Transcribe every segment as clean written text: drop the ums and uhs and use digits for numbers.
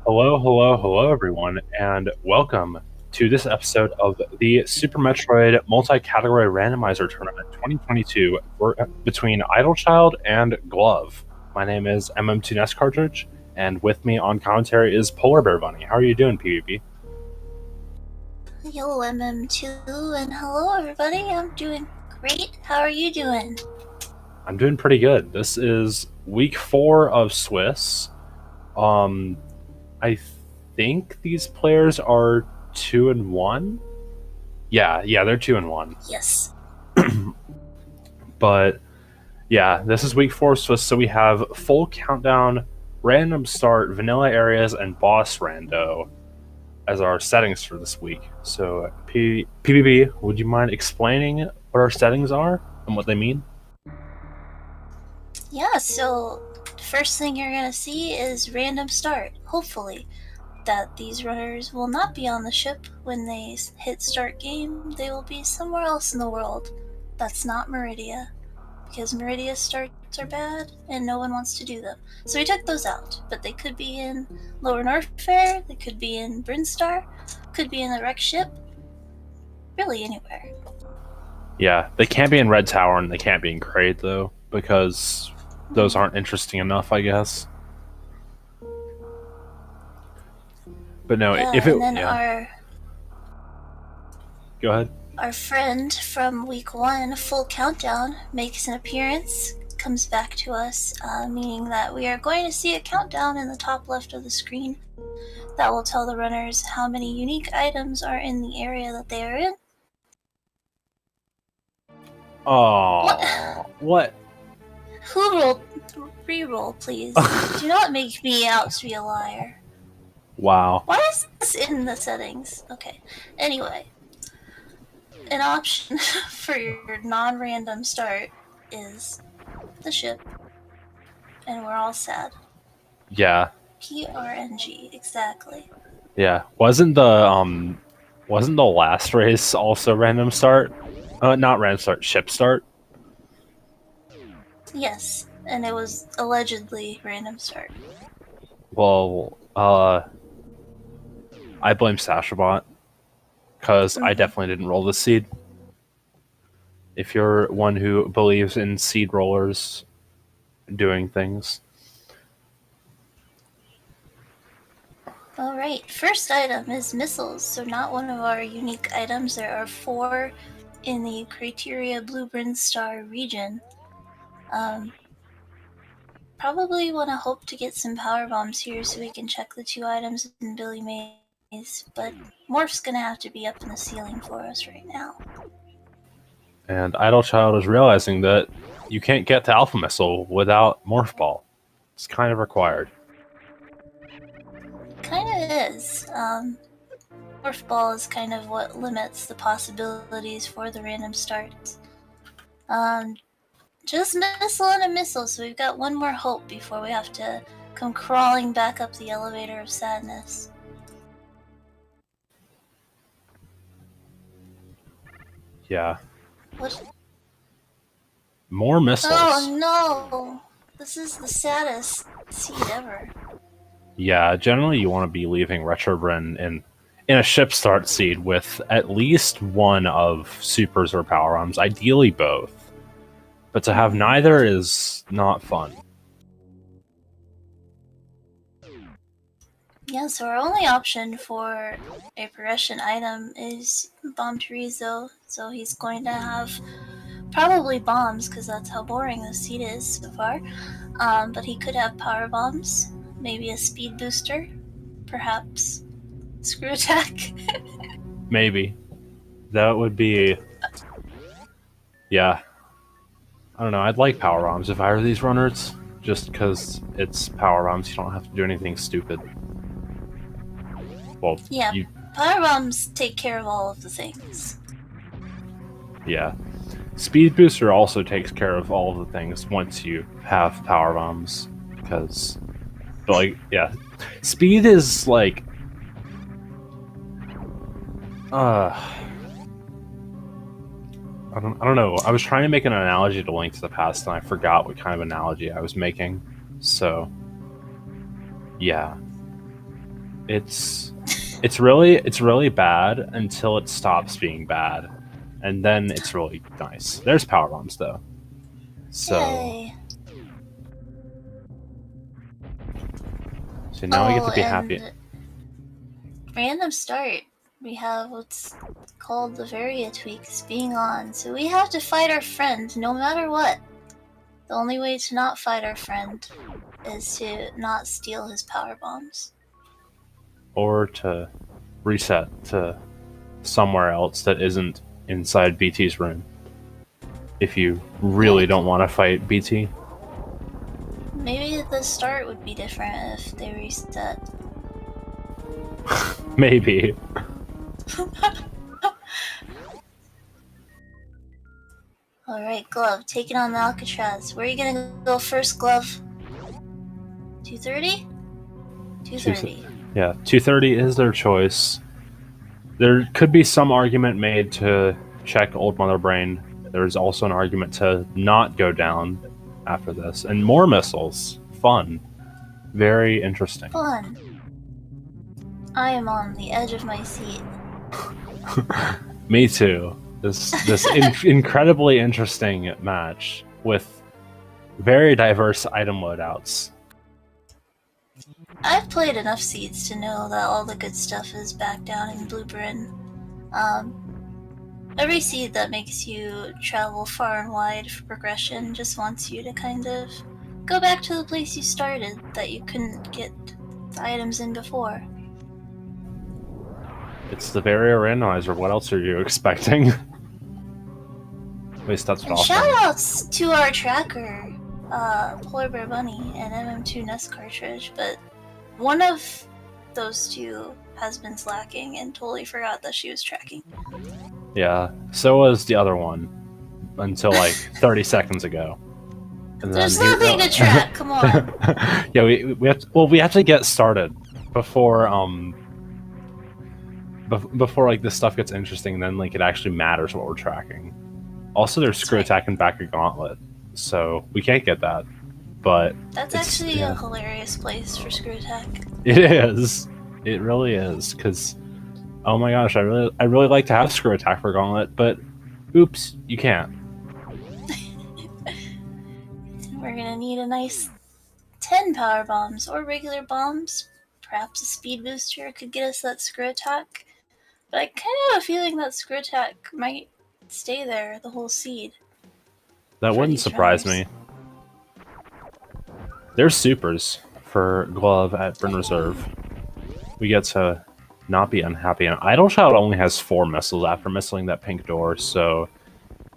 Hello, hello, hello, everyone, and welcome to this episode of the Super Metroid Multi-Category Randomizer Tournament 2022 between Idlechild and Glove. My name is MM2Nest Cartridge, and with me on commentary is Polar Bear Bunny. How are you doing, PvP? Yo, MM2, and hello everybody. I'm doing great. How are you doing? I'm doing pretty good. This is week 4 of Swiss. I think these players are 2-1. Yeah, they're 2-1. Yes. But yeah, this is week 4 Swiss, so we have full countdown, random start, vanilla areas, and boss rando as our settings for this week. So, PvP, would you mind explaining what our settings are and what they mean? Yeah, so first thing you're gonna see is random start. Hopefully, that these runners will not be on the ship when they hit start game. They will be somewhere else in the world. That's not Meridia, because Meridia starts are bad and no one wants to do them. So we took those out, but they could be in Lower Norfair, they could be in Brinstar, could be in the wreck ship, really anywhere. Yeah, they can't be in Red Tower and they can't be in Crate, though, because those aren't interesting enough, I guess. But no, Yeah, if it. and then Yeah. Go ahead. our friend from week 1, Full Countdown, makes an appearance, comes back to us, meaning that we are going to see a countdown in the top left of the screen that will tell the runners how many unique items are in the area that they are in. Oh, what? Who rolled? Reroll, please. Do not make me out to be a liar. Wow. Why is this in the settings? Okay. Anyway, an option for your non-random start is the ship, and we're all sad. Yeah. PRNG, exactly. Yeah. Wasn't the last race also random start? Not random start, ship start. Yes, and it was allegedly random start. Well, I blame Sashabot because I definitely didn't roll the seed. If you're one who believes in seed rollers doing things. Alright, first item is missiles, so not one of our unique items. There are 4 in the Criteria Blue Brinstar region. Probably want to hope to get some power bombs here so we can check the 2 items in Billy Mays, but Morph's gonna have to be up in the ceiling for us right now. And Idlechild is realizing that you can't get to Alpha Missile without Morph Ball. It's kind of required. Kinda is. Morph Ball is kind of what limits the possibilities for the random starts. Just missile and a missile, so we've got one more hope before we have to come crawling back up the elevator of sadness. Yeah. What? More missiles. Oh no! This is the saddest seed ever. Yeah, generally you want to be leaving Retrobrin in a ship start seed with at least one of supers or power arms, ideally both. But to have neither is not fun. Yeah, so our only option for a progression item is Bomb Chorizo, so he's going to have probably bombs, because that's how boring this seed is so far. But he could have power bombs, maybe a speed booster, perhaps screw attack. Maybe. That would be. Yeah. I don't know. I'd like power bombs if I were these runners, just because it's power bombs. You don't have to do anything stupid. Well, Yeah, power bombs take care of all of the things. Yeah. Speed booster also takes care of all of the things once you have power bombs, because, yeah, speed is like, I don't know. I was trying to make an analogy to Link to the Past, and I forgot what kind of analogy I was making. So, yeah. It's really bad until it stops being bad, and then it's really nice. There's power bombs though, so Yay. now we get to be and happy. Random start. We have what's called the Varia tweaks being on, so we have to fight our friend no matter what. The only way to not fight our friend is to not steal his power bombs. Or to reset to somewhere else that isn't inside BT's room. If you really don't want to fight BT. Maybe the start would be different if they reset. Maybe. Alright, Glove, taking on the Alcatraz. Where are you gonna go first, Glove? 230? 230. Yeah, 230 is their choice. There could be some argument made to check Old Mother Brain. There's also an argument to not go down after this. And more missiles. Fun. Very interesting. Fun. I am on the edge of my seat. Me too. This incredibly interesting match with very diverse item loadouts. I've played enough seeds to know that all the good stuff is back down in Blueprint. Every seed that makes you travel far and wide for progression just wants you to kind of go back to the place you started that you couldn't get the items in before. It's the Varia Randomizer. What else are you expecting? At least that's what I'll say. Shoutouts to our tracker, Polar Bear Bunny and MM2 Nest cartridge, but one of those two has been slacking and totally forgot that she was tracking. Yeah, so was the other one until like 30 seconds ago. And There's nothing to track. Come on. Yeah, we have to get started before before like this stuff gets interesting. And then like it actually matters what we're tracking. Also, there's screw attack and back of gauntlet, so we can't get that. But that's actually a hilarious place for screw attack. It is. It really is. Because, oh my gosh, I really like to have screw attack for gauntlet, but oops, you can't. We're gonna need a nice 10 power bombs or regular bombs. Perhaps a speed booster could get us that screw attack. But I kind of have a feeling that screw attack might stay there the whole seed. That wouldn't surprise me. There's supers for Glove at Bryn Reserve. We get to not be unhappy. And idlechild only has 4 missiles after missing that pink door, so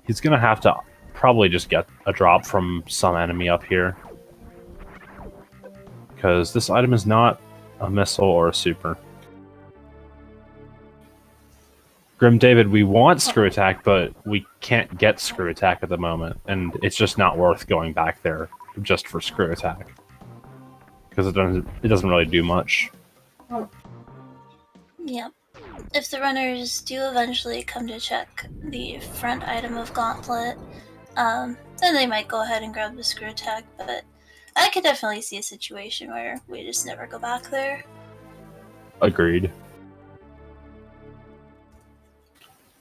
he's gonna have to probably just get a drop from some enemy up here. Because this item is not a missile or a super. Grim David, we want screw attack, but we can't get screw attack at the moment, and it's just not worth going back there just for screw attack. Because it doesn't really do much. Yep. If the runners do eventually come to check the front item of Gauntlet, then they might go ahead and grab the screw attack, but I could definitely see a situation where we just never go back there. Agreed.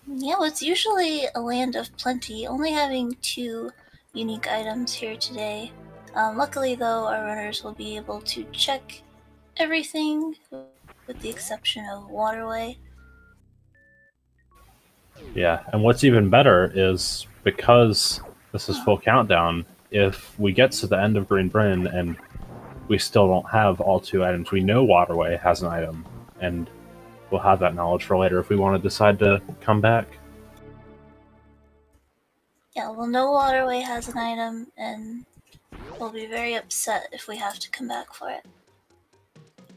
Yeah, well, it's usually a land of plenty, only having 2 unique items here today. Luckily, though, our runners will be able to check everything, with the exception of Waterway. Yeah, and what's even better is, because this is full countdown, if we get to the end of Green Bryn and we still don't have all 2 items, we know Waterway has an item, and we'll have that knowledge for later if we want to decide to come back. Yeah, we'll know Waterway has an item, and we'll be very upset if we have to come back for it.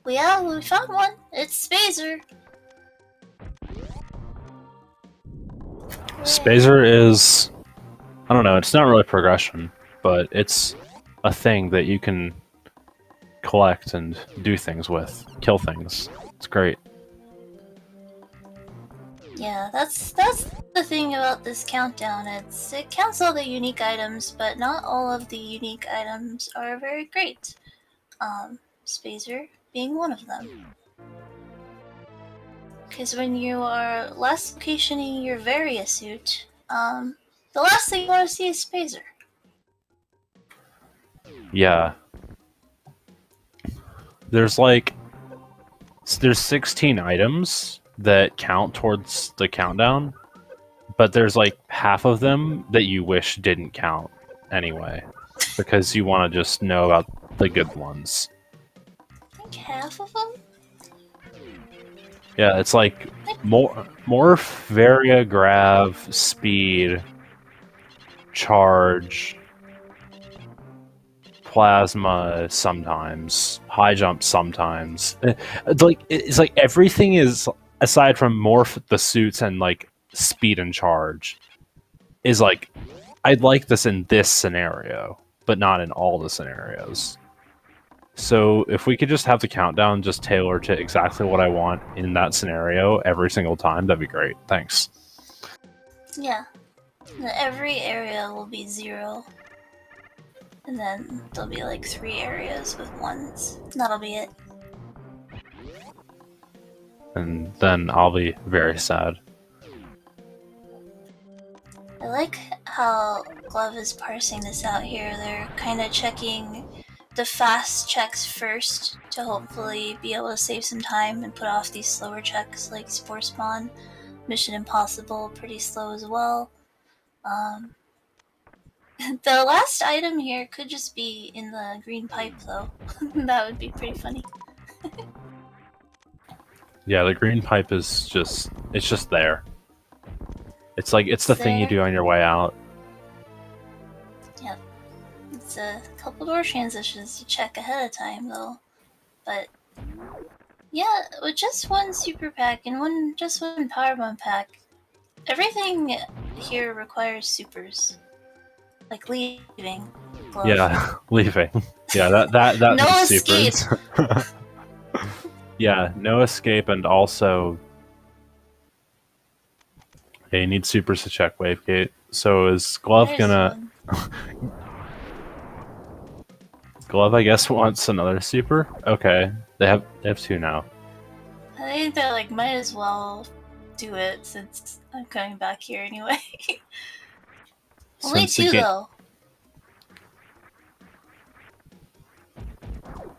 Well, yeah, we found one. It's Spazer. Spazer is, I don't know, it's not really progression, but it's a thing that you can collect and do things with, kill things. It's great. Yeah, that's the thing about this countdown. It counts all the unique items, but not all of the unique items are very great. Spazer being one of them. Because when you are last locationing your Varia suit, the last thing you want to see is Spazer. Yeah. There's 16 items that count towards the countdown, but there's like half of them that you wish didn't count anyway, because you want to just know about the good ones. I think half of them? Yeah, it's like morph, varia, grav, speed, charge, plasma sometimes, high jump sometimes. It's like everything is, aside from morph, the suits, and like speed and charge, is like, I'd like this in this scenario, but not in all the scenarios. So if we could just have the countdown just tailor to exactly what I want in that scenario every single time, that'd be great. Thanks. Yeah. Every area will be 0. And then there'll be like 3 areas with 1s. That'll be it. And then I'll be very sad. I like how Glove is parsing this out here. They're kind of checking the fast checks first to hopefully be able to save some time and put off these slower checks like Spore Spawn, Mission Impossible, pretty slow as well. The last item here could just be in the green pipe though. That would be pretty funny. Yeah, the green pipe is just, it's just there. It's like, it's the thing you do on your way out. Yep. It's a couple door transitions to check ahead of time though. But yeah, with just one super pack and just one power bomb pack, everything here requires supers. Like leaving. Glove. Yeah, leaving. Yeah, that no means escape. supers. Yeah, no escape, and also you need supers to check Wavegate. So is Glove gonna... Glove, I guess, wants another super? Okay. They have 2 now. I think they're like, might as well do it since I'm coming back here anyway. Only 2 though.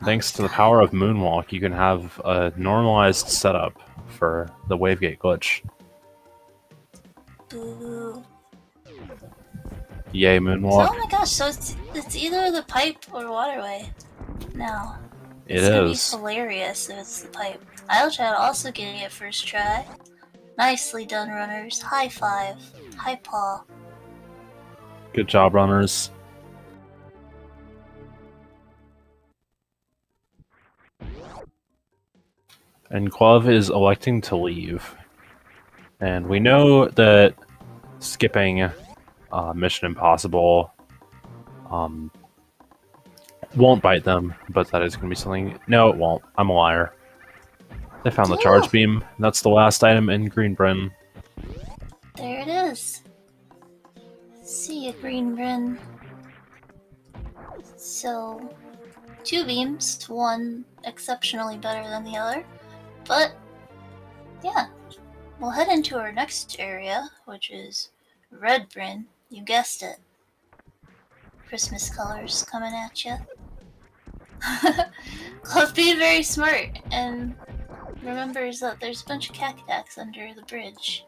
Thanks to the power of Moonwalk, you can have a normalized setup for the Wavegate glitch. Boo. Yay, Moonwalk. So, oh my gosh, so it's either the pipe or waterway now. It's gonna be hilarious if it's the pipe. idlechild also getting it first try. Nicely done, runners. High five. High paw. Good job, runners. And Glove is electing to leave. And we know that skipping Mission Impossible won't bite them, but that is going to be something... No, it won't. I'm a liar. They found the charge beam. That's the last item in Green Brin. There it is. See ya, Green Brin. So, 2 beams, one exceptionally better than the other. But, yeah. We'll head into our next area, which is Red Brin. You guessed it. Christmas colors coming at you. Glove being very smart and remembers that there's a bunch of cactacs under the bridge.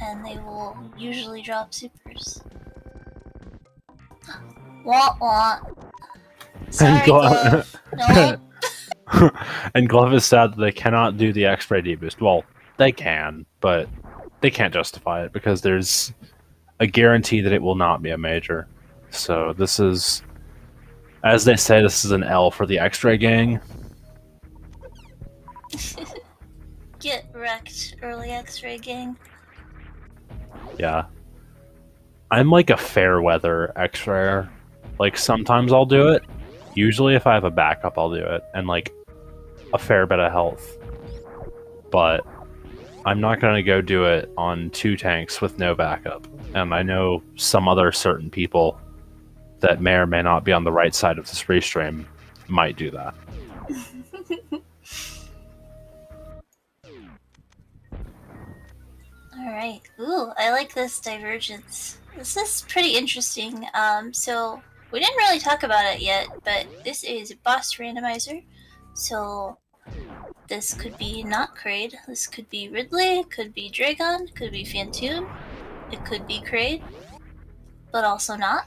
And they will usually drop supers. Wah wah. Sorry, Glove. No. And Glove is sad that they cannot do the X-ray deboost. Well, they can, but they can't justify it because there's a guarantee that it will not be a major. So this is, as they say, this is an L for the X-ray gang. Get wrecked, early X-ray gang. Yeah. I'm like a fair weather X-rayer. Like, sometimes I'll do it. Usually if I have a backup, I'll do it. And like, a fair bit of health. But I'm not going to go do it on 2 tanks with no backup. And I know some other certain people that may or may not be on the right side of this restream might do that. I like this divergence. This is pretty interesting. So we didn't really talk about it yet, but this is boss randomizer. So this could be not Kraid. This could be Ridley. Could be Dragon. Could be Fantoon. It could be Kraid, but also not.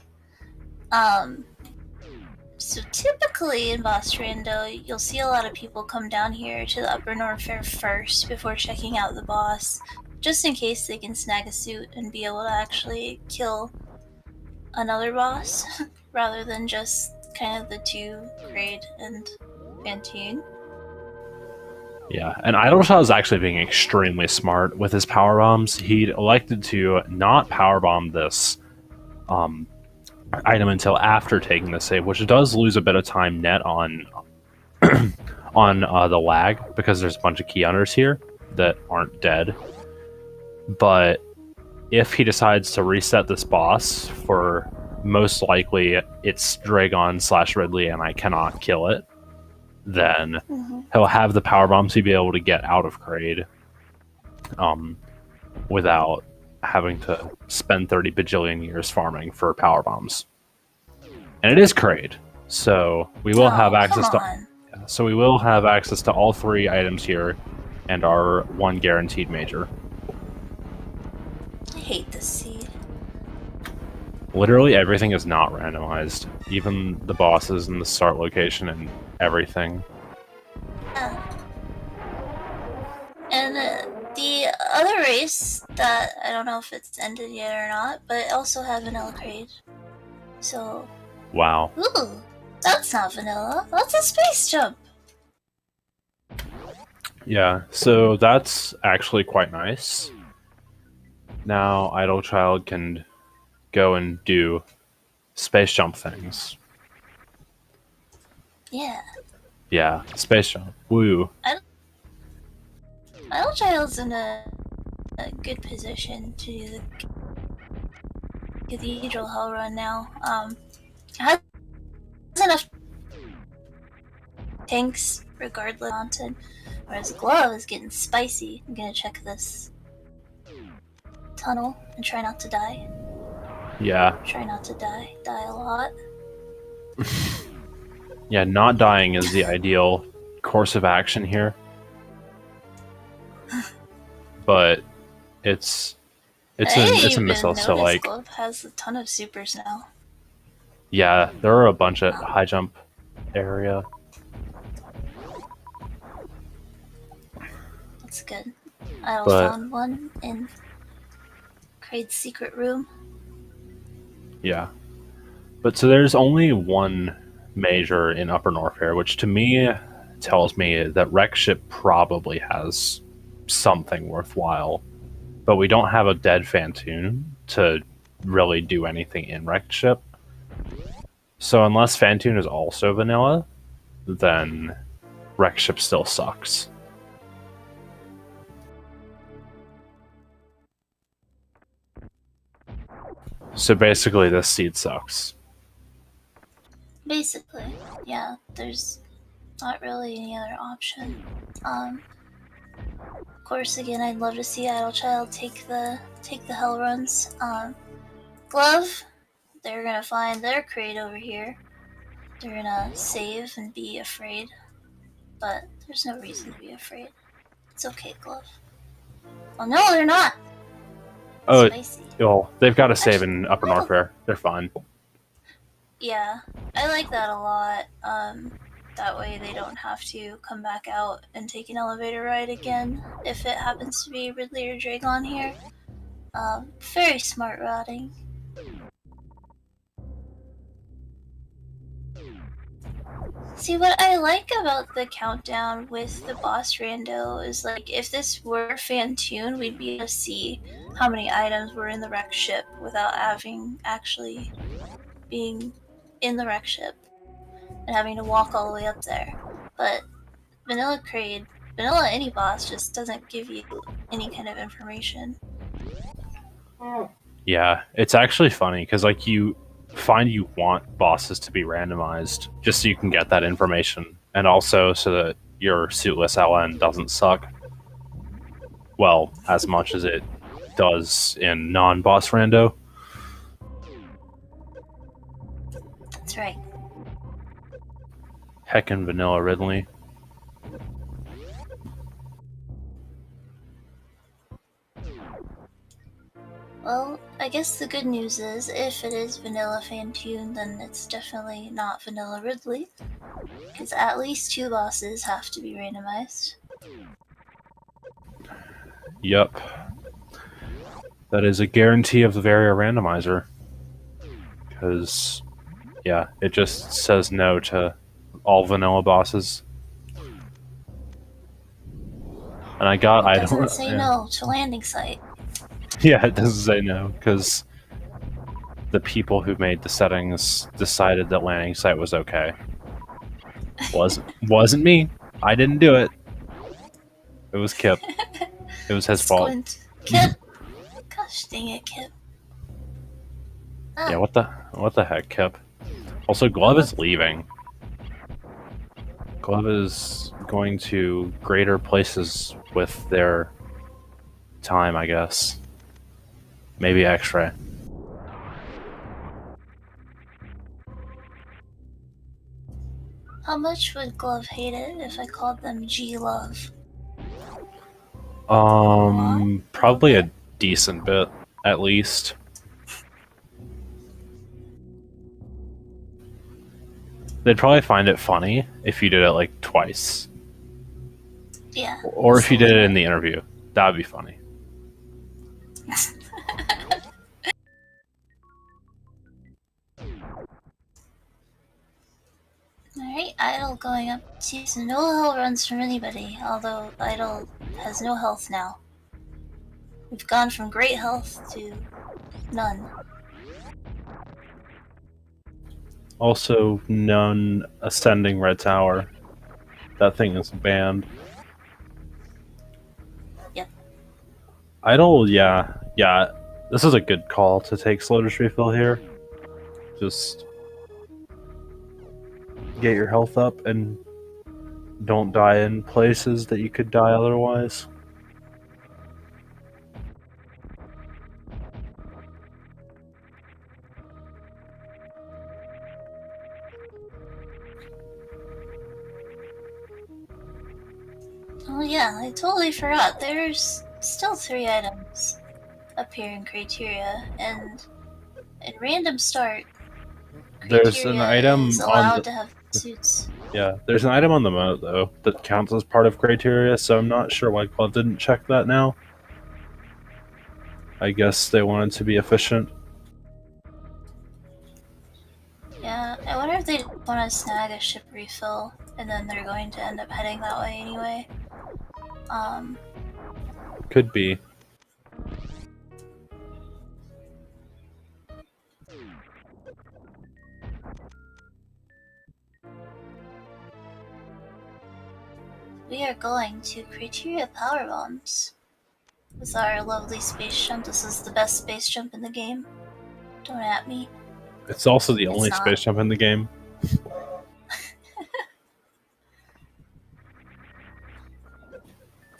So typically in Boss Rando, you'll see a lot of people come down here to the Upper Norfair first before checking out the boss, just in case they can snag a suit and be able to actually kill another boss, rather than just kind of the two, Kraid and Fantoon. Yeah, and idlechild is actually being extremely smart with his power bombs. He elected to not power bomb this item until after taking the save, which does lose a bit of time net on on the lag, because there's a bunch of key hunters here that aren't dead. But if he decides to reset this boss for, most likely it's Dragon / Ridley and I cannot kill it, then he'll have the power bombs to be able to get out of Kraid without having to spend 30 bajillion years farming for power bombs. And it is Kraid, so we will have access to. So we will have access to all 3 items here, and our 1 guaranteed major. I hate this seed. Literally everything is not randomized, even the bosses and the start location and everything. And the other race that I don't know if it's ended yet or not, but also have vanilla Kraid. So. Wow. Ooh, that's not vanilla. That's a space jump. Yeah, so that's actually quite nice. Now idlechild can go and do space jump things. Yeah. Yeah, space jump. Woo. Idlechild's in a good position to do the Cathedral Hell run now. Has enough tanks regardless of content, whereas Glove is getting spicy. I'm gonna check this tunnel and try not to die. Yeah. Try not to die. Die a lot. Yeah, not dying is the ideal course of action here. But it's a missile, so like Glove has a ton of supers now. Yeah, there are a bunch at high jump area. That's good. I found one in Kraid's secret room. Yeah. But so there's only 1 major in Upper Norfair, which to me tells me that Wreck Ship probably has something worthwhile. But we don't have a dead Fantoon to really do anything in Wreck Ship. So unless Fantoon is also vanilla, then Wreck Ship still sucks. So basically this seed sucks. Basically, yeah, there's not really any other option. Of course, again, I'd love to see idlechild take the hell runs. Glove, they're gonna find their Kraid over here. They're gonna save and be afraid, but there's no reason to be afraid. It's okay, Glove. Oh no, they're not. Oh, Spicy. well, they've got to save in Upper Norfair. They're fine. Yeah, I like that a lot. That way they don't have to come back out and take an elevator ride again if it happens to be Ridley or Dragon here. Very smart routing. See, what I like about the countdown with the boss rando is, like, if this were Fantoon, we'd be able to see how many items were in the wreck ship without having actually being in the wreck ship and having to walk all the way up there. But vanilla Kraid, vanilla any boss just doesn't give you any kind of information. Yeah, it's actually funny because like you find you want bosses to be randomized just so you can get that information, and also so that your suitless LN doesn't suck well as much as it does in non-boss rando. That's right. Heckin' vanilla Ridley. Well, I guess the good news is, if it is vanilla Fantune, then it's definitely not vanilla Ridley, because at least 2 bosses have to be randomized. Yep. That is a guarantee of the Varia randomizer. Because, yeah, it just says no to all vanilla bosses. And I got It doesn't say no to landing site. Yeah, it doesn't say no, because the people who made the settings decided that landing site was okay. Wasn't me. I didn't do it. It was Kip. It was his fault. Kip. Gosh dang it, Kip. Yeah, what the heck, Kip? Also, Glove is leaving. Glove is going to greater places with their time, I guess. Maybe X-ray. How much would Glove hate it if I called them G-Love? Probably a decent bit, at least. They'd probably find it funny if you did it like twice. Yeah. Or if you did it in the interview. That would be funny. Alright, Idle going up to no hell runs from anybody, although Idle has no health now. We've gone from great health to none. Also, none ascending Red Tower. That thing is banned. Yep. Idle, yeah. This is a good call to take Slotus refill here. Just get your health up and don't die in places that you could die otherwise. Oh yeah, I totally forgot. There's still 3 items up here in criteria, and in random start, There's an item is allowed to have suits. Yeah, there's an item on the moat, though, that counts as part of criteria, so I'm not sure why Club didn't check that now. I guess they wanted to be efficient. Yeah, I wonder if they want to snag a ship refill, and then they're going to end up heading that way anyway. Could be. We are going to criteria power bombs with our lovely space jump. This is the best space jump in the game. Don't at me. It's also the only space jump in the game.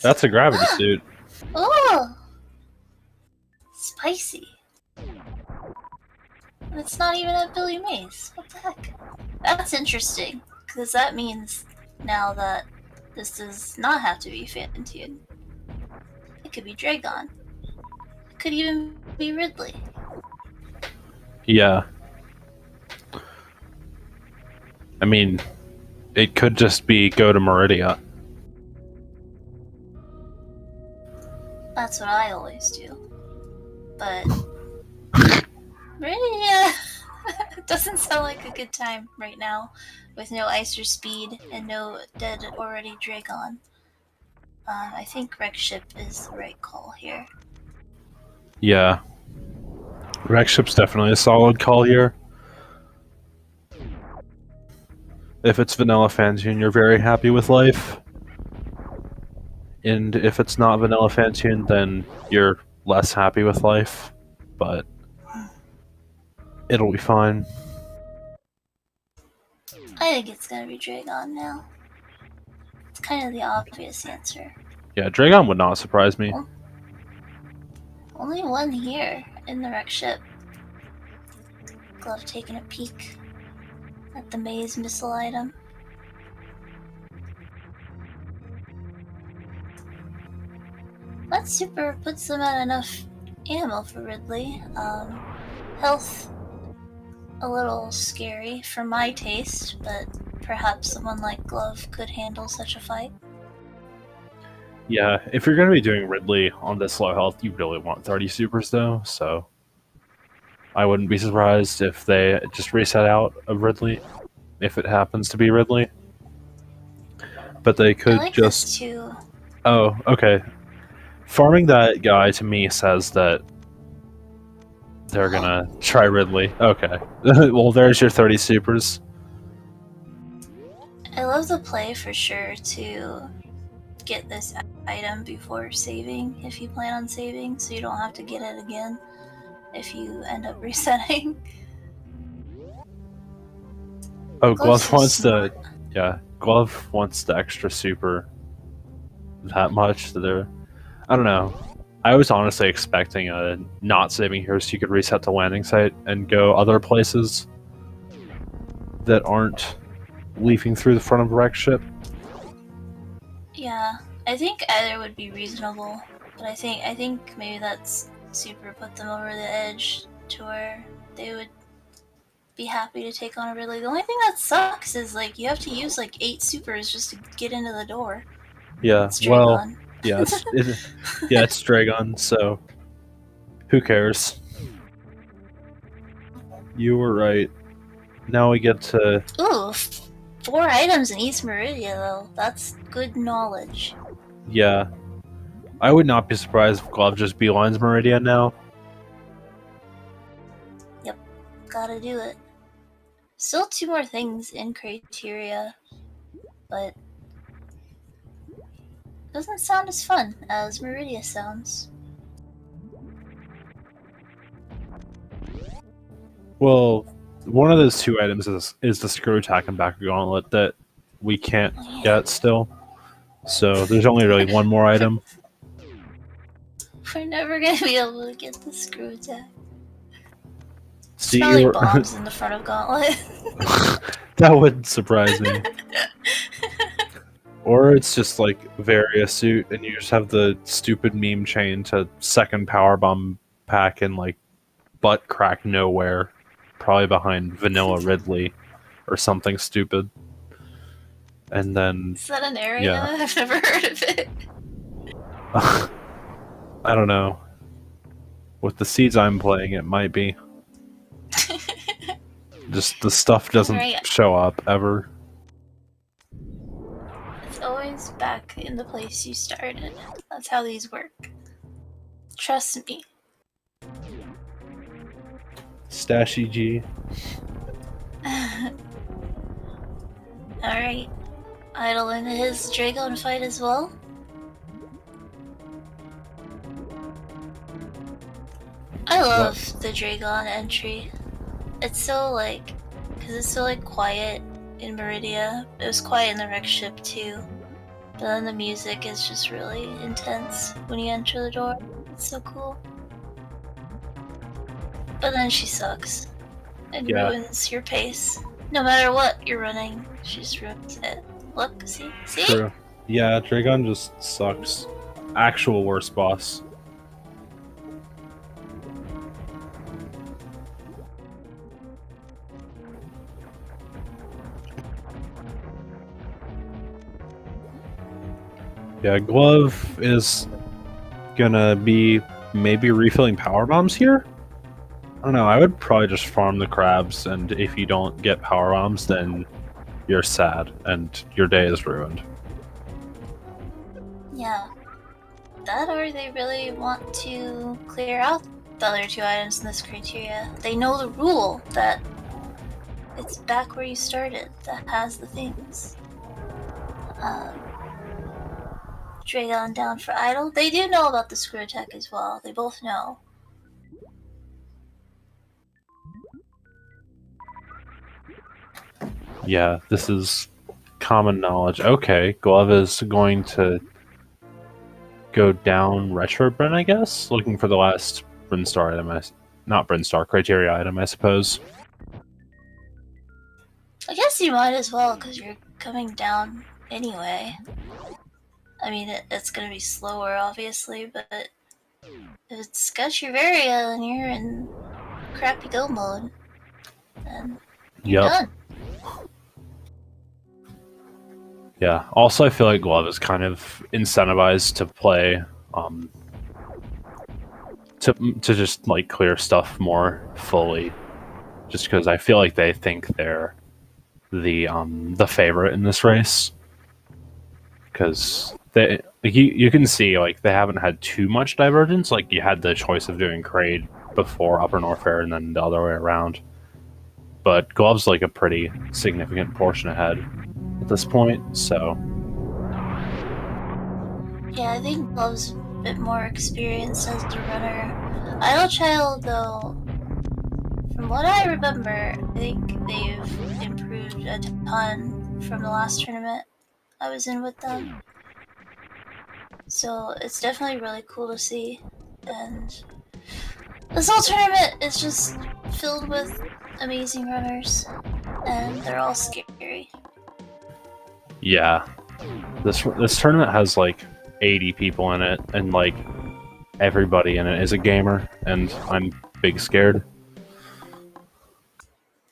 That's a gravity suit. Oh! Spicy. And it's not even at Billy Mays. What the heck? That's interesting, because that means now that this does not have to be Fantune. It could be Dragon. It could even be Ridley. Yeah. I mean, it could just be go to Meridia. That's what I always do. But Meridia doesn't sound like a good time right now, with no ice or speed and no dead already Dragon. I think Wreck Ship is the right call here. Yeah. Wreck Ship's definitely a solid call here. If it's Vanilla Fantune, you're very happy with life. And if it's not Vanilla Fantune, then you're less happy with life. But it'll be fine. I think it's gonna be Dragon now. It's kind of the obvious answer. Yeah, Dragon would not surprise me. Well, Only one here in the wreck ship. Glove taking a peek at the maze missile item. That super puts them at enough ammo for Ridley. Health a little scary for my taste, but perhaps someone like Glove could handle such a fight. Yeah, if you're going to be doing Ridley on this low health, you really want 30 supers though, so I wouldn't be surprised if they just reset out of Ridley, if it happens to be Ridley. But they could I like just... this too. Oh, okay. Farming that guy to me says that they're gonna try Ridley. Okay. Well, there's your 30 supers. I love the play for sure to get this item before saving, if you plan on saving, so you don't have to get it again if you end up resetting. Oh, Glove so wants smart. yeah, Glove wants the extra super that much that they're... I don't know. I was honestly expecting a not saving here so you could reset the landing site and go other places that aren't leafing through the front of a wreck ship. Yeah, I think either would be reasonable, but I think maybe that's super put them over the edge to where they would be happy to take on a Ridley. The only thing that sucks is like you have to use like 8 supers just to get into the door. Yeah, It's well, Dragon. yeah, it's Dragon, so who cares? You were right. Now we get to... Ooh, 4 items in East Meridia though. That's good knowledge. Yeah. I would not be surprised if Glove just beelines Meridian now. Yep, gotta do it. Still 2 more things in criteria, but doesn't sound as fun as Meridia sounds. Well, one of those 2 items is the screw attack and backer gauntlet that we can't get still. So there's only really one more item. We're never gonna be able to get the screw attack. See, probably bombs in the front of Gauntlet. That wouldn't surprise me. Or it's just like Varia suit and you just have the stupid meme chain to second power bomb pack and like butt crack nowhere, probably behind Vanilla Ridley or something stupid. And then... Is that an area? Yeah. I've never heard of it. I don't know. With the seeds I'm playing, it might be. Just the stuff doesn't show up ever. It's always back in the place you started. That's how these work. Trust me. Stashy G. Alright. Idle into his Dragon fight as well. I love the Dragon entry. It's so like, because it's so like quiet in Meridia. It was quiet in the wreck ship too. But then the music is just really intense when you enter the door. It's so cool. But then she sucks. And ruins your pace. No matter what you're running, she just ruins it. Look, see? True. Yeah, Dragon just sucks. Actual worst boss. Yeah, Glove is gonna be maybe refilling power bombs here? I don't know, I would probably just farm the crabs, and if you don't get power bombs, then you're sad, and your day is ruined. Yeah. That or they really want to clear out the other 2 items in this criteria. They know the rule that it's back where you started that has the things. Dragon down for Idle. They do know about the screw attack as well. They both know. Yeah, this is common knowledge. Okay, Glove is going to go down Retrobrin, I guess, looking for the last Brinstar item. Not Brinstar, criteria item, I suppose. I guess you might as well, because you're coming down anyway. I mean, it's gonna be slower, obviously, but if it's got your Varia and you're in crappy go mode, then you're done. Yeah. Also, I feel like Glove is kind of incentivized to play, to just like clear stuff more fully, just because I feel like they think they're the favorite in this race. Because they, like, you can see like they haven't had too much divergence. Like you had the choice of doing Kraid before Upper Norfair and then the other way around. But Glove's like a pretty significant portion ahead at this point, so. Yeah, I think Glove's a bit more experienced as a runner. Idlechild, though, from what I remember, I think they've improved a ton from the last tournament I was in with them. So it's definitely really cool to see. And this whole tournament is just filled with amazing runners, and they're all scary. Yeah. This tournament has like 80 people in it, and like everybody in it is a gamer, and I'm big scared.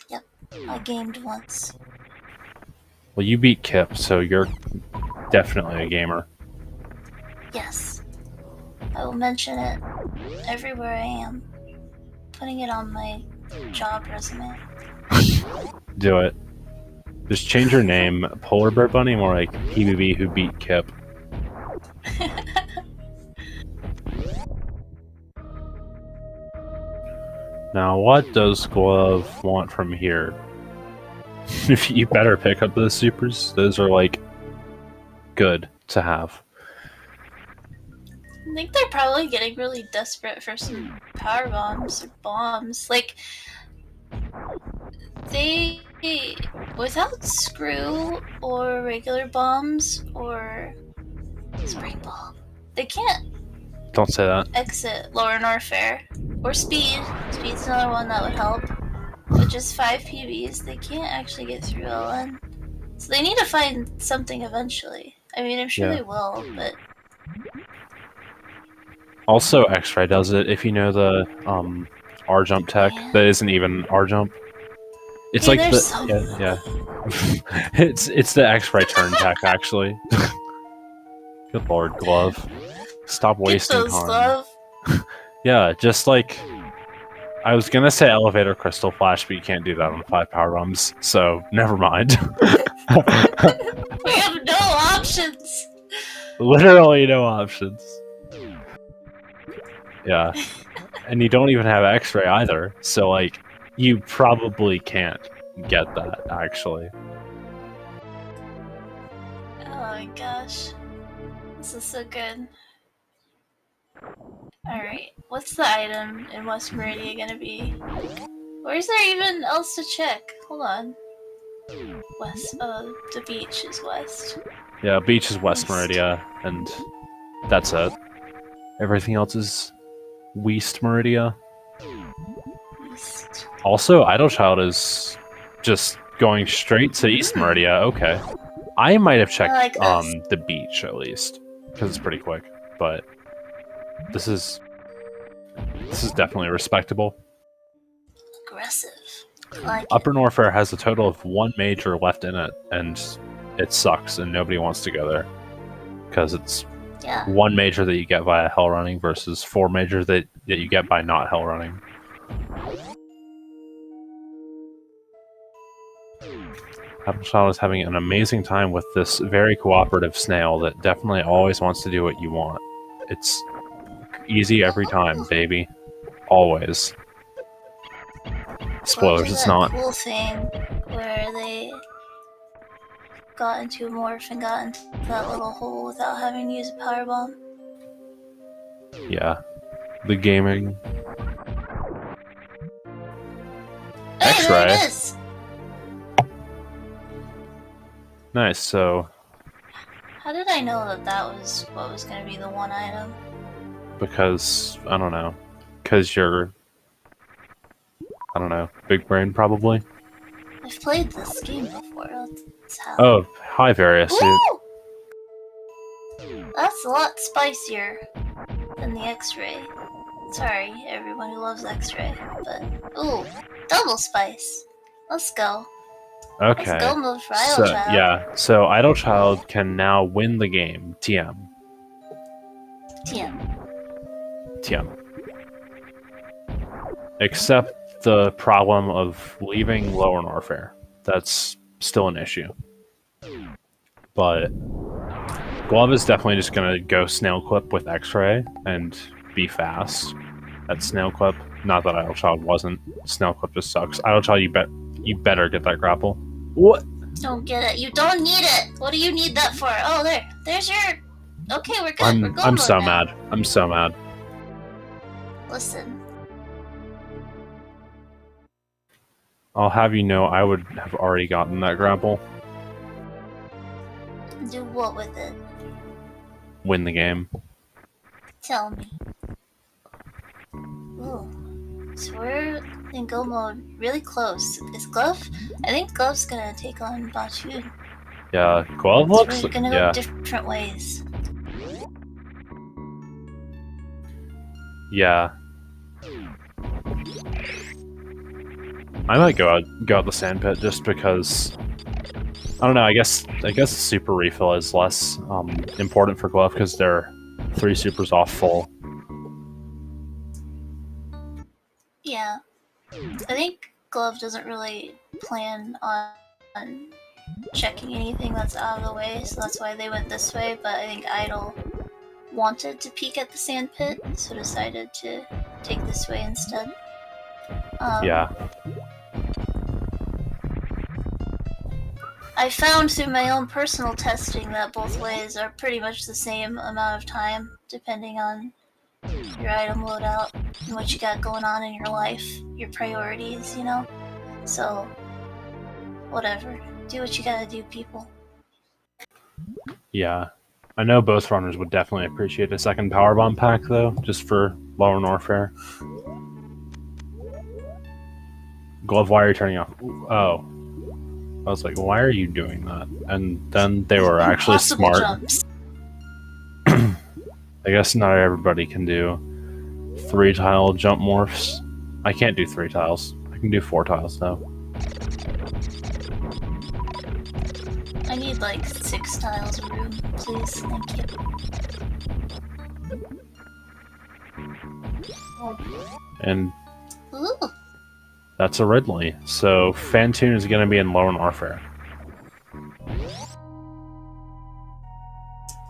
Yep, I gamed once. Well, you beat Kip, so you're definitely a gamer. Yes. I will mention it everywhere I am. Putting it on my job resume. Do it. Just change your name, Polar Bear Bunny, more like PBB who beat Kip. Now, what does Glove want from here? You better pick up those supers. Those are, like, good to have. I think they're probably getting really desperate for some power bombs or bombs. Like, they, without screw or regular bombs or spring bomb, they can't Don't say that. exit Lower Norfair. Or Speed. Speed's another one that would help. With just 5 PBs, they can't actually get through LN. So they need to find something eventually. I mean, I'm sure they will, but... Also, X-Ray does it, if you know the R-Jump tech. Yeah. That isn't even R-Jump. It's like the... Yeah. It's the X-Ray turn tech, actually. Good lord, Glove. Stop wasting time. Glove. Yeah, just like... I was gonna say elevator crystal flash, but you can't do that on 5 power bombs, so never mind. We have no options! Literally no options. Yeah. And you don't even have X-ray either, so like, you probably can't get that, actually. Oh my gosh. This is so good. Alright, what's the item in West Meridia gonna be? Or is there even else to check? Hold on. West, the beach is west. Yeah, beach is West Meridia, and that's it. Everything else is West Meridia. East. Also, Idlechild is just going straight to East Meridia. Okay. I might have checked the beach, at least, because it's pretty quick, but this is definitely respectable. Aggressive. Like Upper Norfair has a total of 1 major left in it, and it sucks, and nobody wants to go there. Because it's 1 major that you get via hell running versus 4 majors that you get by not hell running. Idlechild is having an amazing time with this very cooperative snail that definitely always wants to do what you want. It's easy every time, baby. Always. Spoilers, it's not. Cool thing where they got into a morph and got into that little hole without having to use a power bomb. Yeah. The gaming. Hey, X-ray. there it is! Nice, so... How How did I know that that was what was going to be the one item? Because, I don't know. Because you're, I don't know, big brain probably. I've played this game before. That's how. Oh, hi, Various. Ooh! That's a lot spicier than the X-ray. Sorry, everyone who loves X-ray, but ooh, double spice. Let's go. Okay. Let's go move for So, idlechild. yeah. So, idlechild can now win the game. TM. TM. Except the problem of leaving lower Norfair. That's still an issue. But Glove is definitely just going to go snail clip with X-ray and be fast at snail clip. Not that idlechild wasn't. Snail clip just sucks. Idlechild, you better get that grapple. What? Don't get it. You don't need it. What do you need that for? Oh, there's your. Okay, we're good. We're going I'm so now. mad. I'm so mad. Listen. I'll have you know I would have already gotten that grapple. Do what with it? Win the game. Tell me. Ooh. So we're in go mode really close. Is Glove? I think Glove's gonna take on Bachun. Yeah, Glove So looks. we're gonna Yeah. go different ways. Yeah. I might go out the sandpit just because I don't know. I guess the super refill is less important for Glove because they're 3 supers off full. Yeah, I think Glove doesn't really plan on checking anything that's out of the way, so that's why they went this way. But I think Idle wanted to peek at the sandpit, so decided to take this way instead. Yeah. I found through my own personal testing that both ways are pretty much the same amount of time, depending on your item loadout and what you got going on in your life, your priorities, you know? So, whatever. Do what you gotta do, people. Yeah. I know both runners would definitely appreciate a second power bomb pack though, just for lower Norfair. Glove, why are you turning off? Oh. I was like, why are you doing that? And then they were actually Impossible smart. Jumps. I guess not everybody can do 3-tile jump morphs. I can't do 3 tiles. I can do 4 tiles though. I need like 6 tiles of room, please. Thank you. And Ooh. that's a Ridley. So Fantoon is going to be in lower Norfair.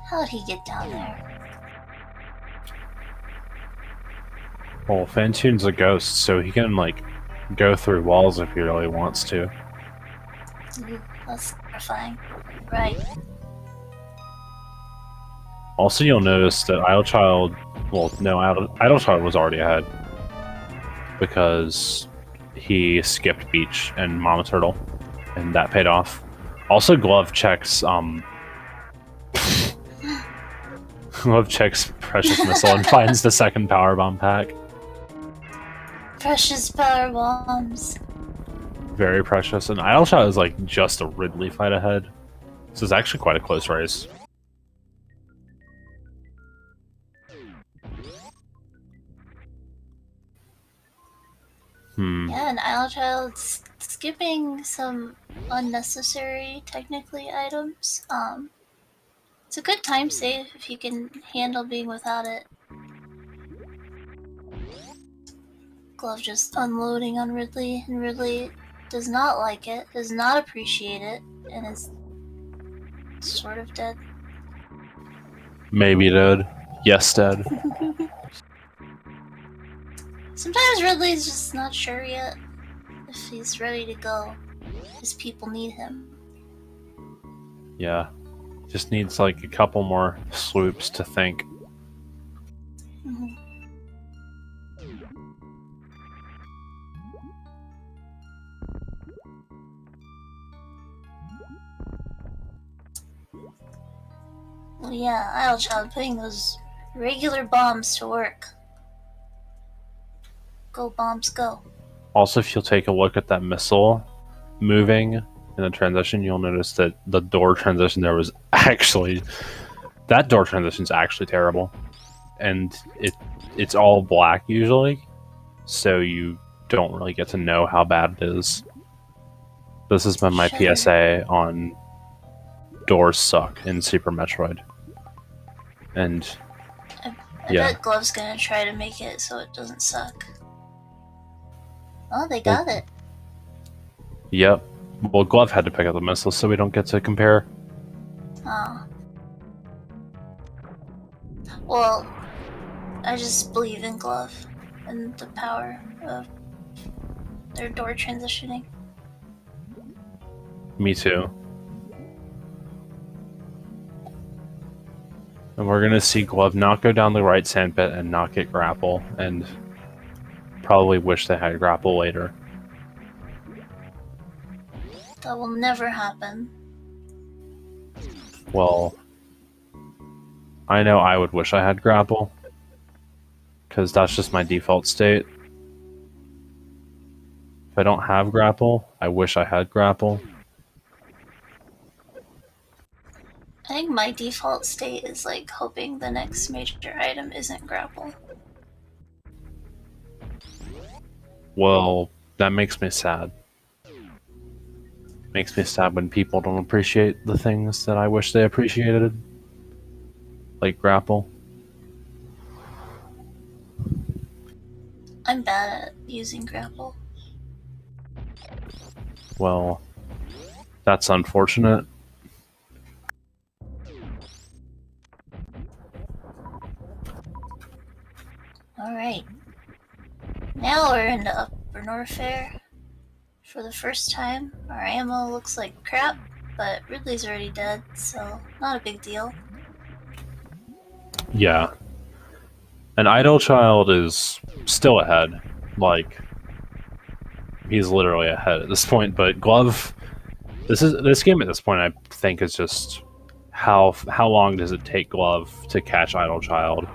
How'd he get down there? Well, Fantoon's a ghost, so he can like go through walls if he really wants to. Ooh, that's terrifying. Right. Also, you'll notice that idlechild. Well, no, idlechild was already ahead because he skipped Beach and Mama Turtle, and that paid off. Also, Glove checks Glove checks Precious Missile and finds the second power bomb pack. Precious power bombs. Very precious, and idlechild is like just a Ridley fight ahead. This is actually quite a close race. Yeah, and idlechild's skipping some unnecessary, technically, items. It's a good time save if you can handle being without it. Glove just unloading on Ridley, and Ridley does not like it, does not appreciate it, and is sort of dead. Maybe dead. Yes, dead. Sometimes Ridley's just not sure yet if he's ready to go. His people need him. Yeah. Just needs like a couple more swoops to think. Mhm. yeah, idlechild, putting those regular bombs to work. Go bombs, go. Also, if you'll take a look at that missile moving in the transition, you'll notice that the door transition there was actually... That door transition is actually terrible. And it's all black usually, so you don't really get to know how bad it is. This has been my PSA on doors suck in Super Metroid. And I yeah. bet Glove's gonna try to make it so it doesn't suck. Oh, they got it. Yep. Well, Glove had to pick up the missile, so we don't get to compare. Oh. Well, I just believe in Glove and the power of their door transitioning. Me too. And we're gonna see Glove not go down the right sandpit and not get grapple, and probably wish they had grapple later. That will never happen. Well, I know I would wish I had grapple, because that's just my default state. If I don't have grapple, I wish I had grapple. I think my default state is like hoping the next major item isn't grapple. Well, that makes me sad. Makes me sad when people don't appreciate the things that I wish they appreciated. Like grapple. I'm bad at using grapple. Well, that's unfortunate. Alright. Now we're into Upper Norfair. For the first time, our ammo looks like crap, but Ridley's already dead, so not a big deal. Yeah. An idlechild is still ahead. Like, he's literally ahead at this point, but Glove... This game at this point, I think, is just how long does it take Glove to catch idlechild?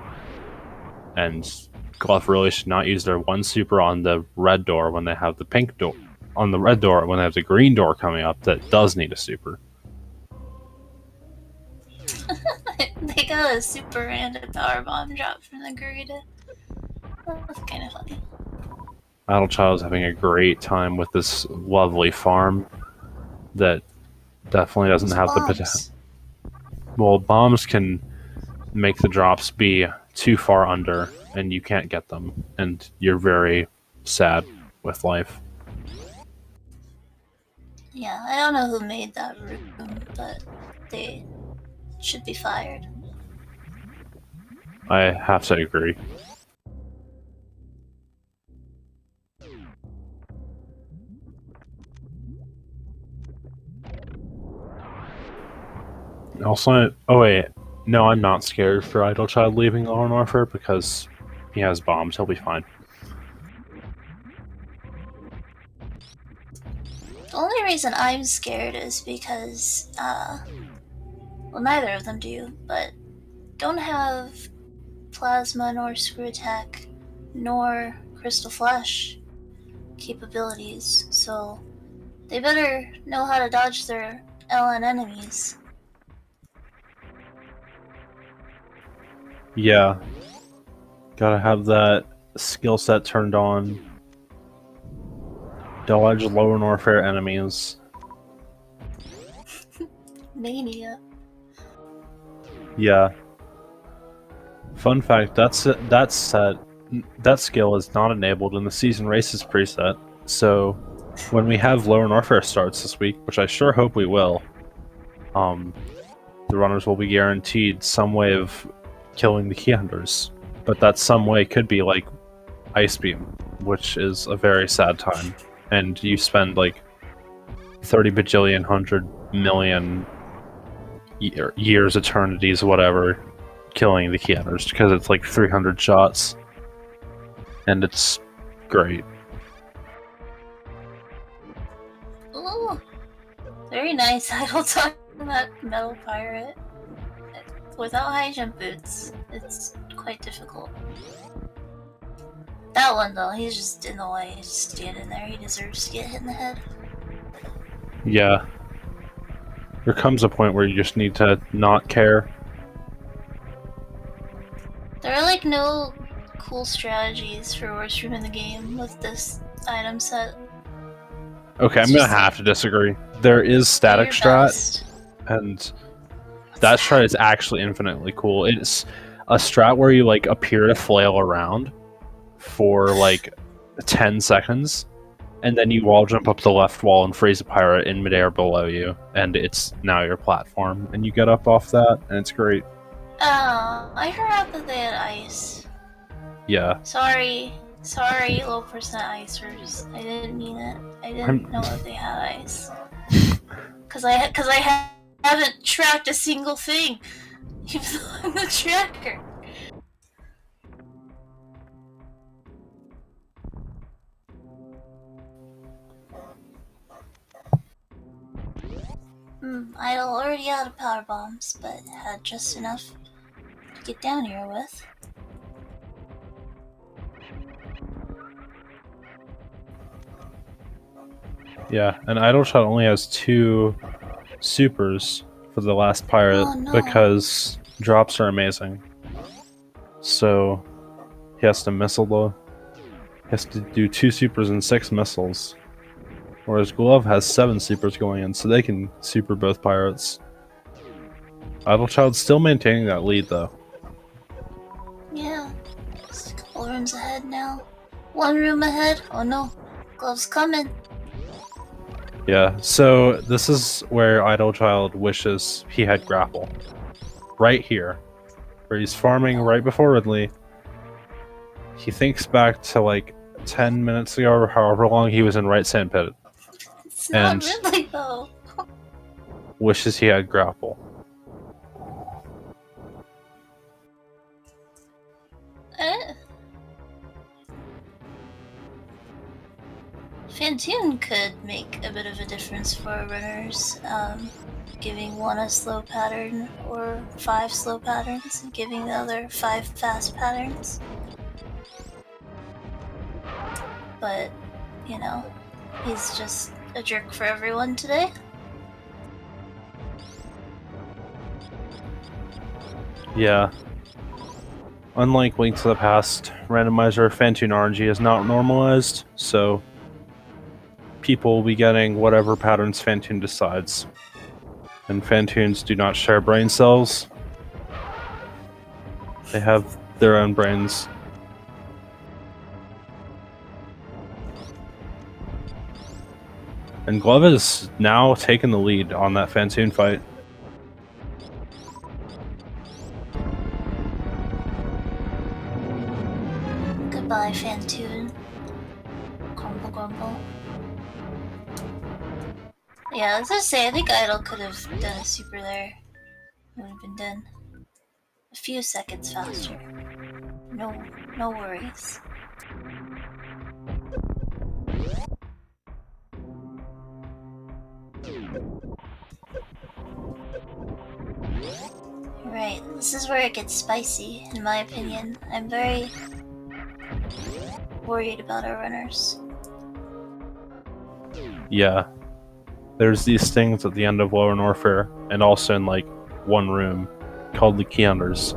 And Glove really should not use their one super on the red door when they have the pink door. On the red door when they have the green door coming up that does need a super. They got a super and a power bomb drop from the Garita. That's kind of funny. Idlechild is having a great time with this lovely farm that definitely doesn't have the potential. Well, bombs can make the drops be too far under, and you can't get them, and you're very sad with life. Yeah, I don't know who made that room, but they should be fired. I have to agree. Also, oh wait, no, I'm not scared for idlechild leaving Norfair because he has bombs. He'll be fine. The only reason I'm scared is because, well, neither of them do, but don't have plasma nor screw attack nor crystal flash capabilities, so they better know how to dodge their LN enemies. Yeah. Gotta have that skill set turned on. Dodge lower Norfair enemies. Mania. Yeah. Fun fact, that skill is not enabled in the Season Races preset, so when we have lower Norfair starts this week, which I sure hope we will, the runners will be guaranteed some way of killing the key hunters. But that some way could be like Ice Beam, which is a very sad time. And you spend like 30 bajillion, 100 million years, eternities, whatever, killing the key hunters because it's like 300 shots. And it's great. Ooh, very nice. I don't talk about Metal Pirate. Without high jump boots, it's quite difficult. That one though, he's just in the way. He's just standing there. He deserves to get hit in the head. Yeah. There comes a point where you just need to not care. There are like no cool strategies for worst room in the game with this item set. Okay, I'm gonna have to disagree. There is static strat, and that strat is actually infinitely cool. It's a strat where you like appear to flail around for like 10 seconds, and then you wall jump up the left wall and freeze a pirate in midair below you, and it's now your platform, and you get up off that, and it's great. Oh, I forgot that they had ice. Yeah. Sorry, low percent icers. I didn't mean it. I didn't know that they had ice. Cause I haven't tracked a single thing, even though I'm the tracker. Idle already out of power bombs, but had just enough to get down here with. Yeah, and idlechild only has 2 supers for the last pirate because drops are amazing. So he has to missile though. He has to do 2 supers and 6 missiles. Whereas Glove has 7 supers going in, so they can super both pirates. Idlechild's still maintaining that lead though. Yeah, just a couple rooms ahead now. 1 room ahead. Oh no, Glove's coming. Yeah, so this is where Idlechild wishes he had grapple. Right here. Where he's farming right before Ridley. He thinks back to like 10 minutes ago or however long he was in right sandpit. It's not Ridley though. Wishes he had grapple. Fantoon could make a bit of a difference for runners, giving one a slow pattern or 5 slow patterns and giving the other 5 fast patterns. But, you know, he's just a jerk for everyone today. Yeah. Unlike Link to the Past, Randomizer Fantoon RNG is not normalized, so people will be getting whatever patterns Fantoon decides. And Fantoons do not share brain cells. They have their own brains. And Glove is now taking the lead on that Fantoon fight. Goodbye, Fantoon. Grumble, grumble. Yeah, let's just say I think Idle could have done a super there. It would have been done a few seconds faster. No worries. Right, this is where it gets spicy, in my opinion. I'm very worried about our runners. Yeah. There's these things at the end of Lower Norfair, and also in like one room, called the Keyhunters.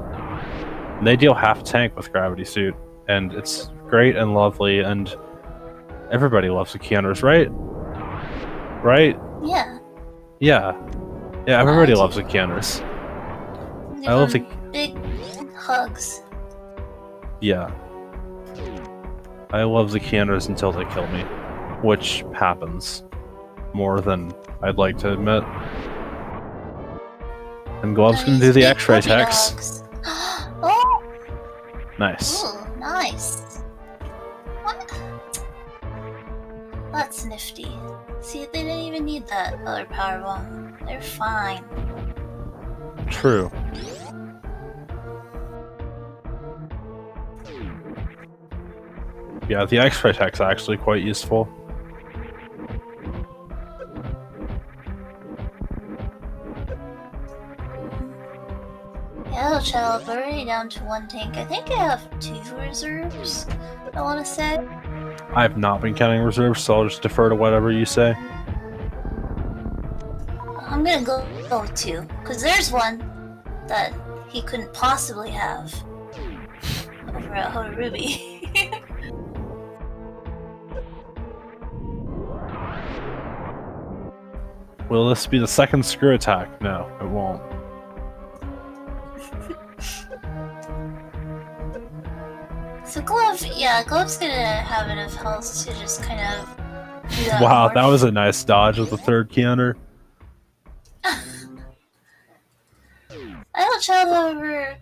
And they deal half tank with Gravity Suit, and it's great and lovely, and everybody loves the Keyhunters, right? Right? Yeah. Yeah. Yeah, everybody loves the Keyhunters. I love the big hugs. Yeah. I love the Keyhunters until they kill me, which happens more than I'd like to admit. And Glove's gonna do the X-ray text. Oh! Nice. Ooh, nice. What? That's nifty. See, they didn't even need that other power bomb. They're fine. True. Yeah, the X-ray tech's actually quite useful. we're already down to 1 tank. I think I have 2 reserves, I want to say. I have not been counting reserves, so I'll just defer to whatever you say. I'm gonna go with 2, because there's one that he couldn't possibly have over at Hoda Ruby. Will this be the second screw attack? No, it won't. So Glove's gonna have enough health to just kind of do that. Wow, that was a nice dodge with the third counter. idlechild, however,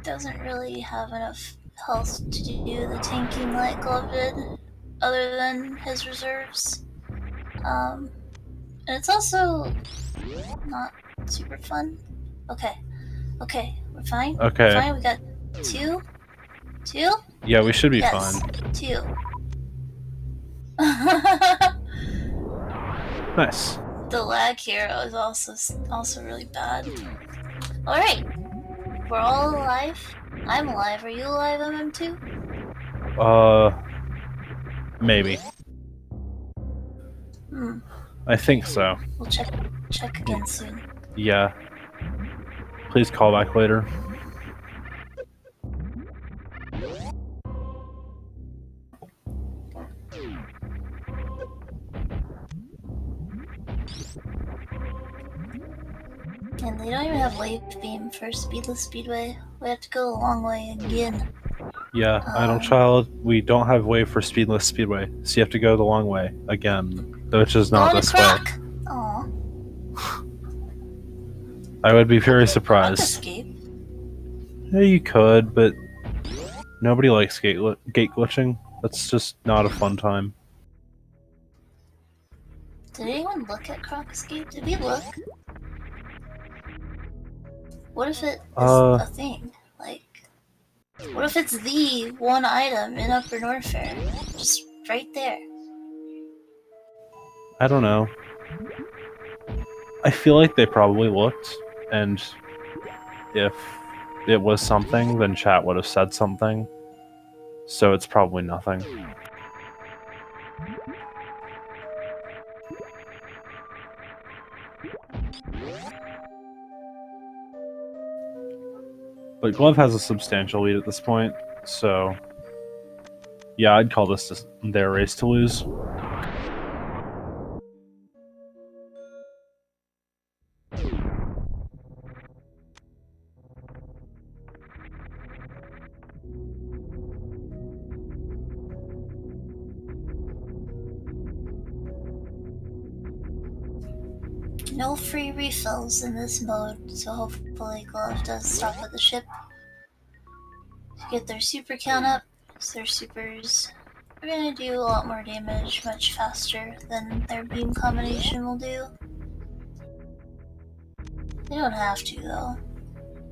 doesn't really have enough health to do the tanking like Glove did, other than his reserves. And it's also not super fun. Okay, we're fine. Okay. We're fine. We got 2. Yeah, we should be yes, fine. 2. Nice. The lag here is also really bad. All right, we're all alive. I'm alive. Are you alive, MM2? Maybe. I think so. We'll check again soon. Yeah. Please call back later. And they don't even have wave beam for speedless speedway. We have to go a long way again. Yeah, idlechild, we don't have wave for speedless speedway, so you have to go the long way again, which is not this way. Aw. I would be very surprised. Escape. Yeah, you could, but nobody likes gate glitching. That's just not a fun time. Did anyone look at Croc Escape? Did we look? What if it is a thing? Like, what if it's the one item in Upper Norfair? Just right there. I don't know. I feel like they probably looked, and if it was something, then chat would have said something. So it's probably nothing. But Glove has a substantial lead at this point, so yeah, I'd call this their race to lose. No free refills in this mode, so hopefully Glove does stop at the ship to get their super count up. So their supers are gonna do a lot more damage much faster than their beam combination will do. They don't have to though,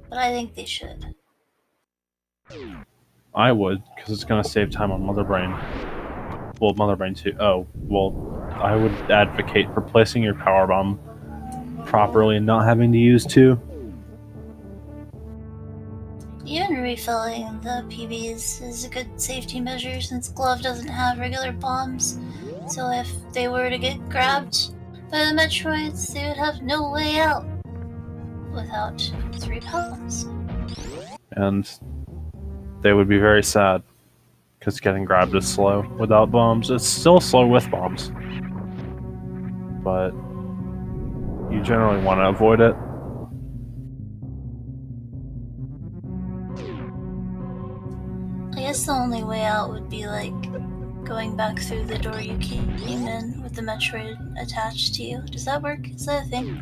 but I think they should. I would, because it's gonna save time on Mother Brain. Well, Mother Brain too. Oh, well, I would advocate for placing your power bomb properly and not having to use 2. Even refilling the PBs is a good safety measure since Glove doesn't have regular bombs. So if they were to get grabbed by the Metroids, they would have no way out without 3 bombs. And they would be very sad, because getting grabbed is slow without bombs. It's still slow with bombs, but you generally want to avoid it. I guess the only way out would be like going back through the door you came in with the Metroid attached to you. Does that work? Is that a thing?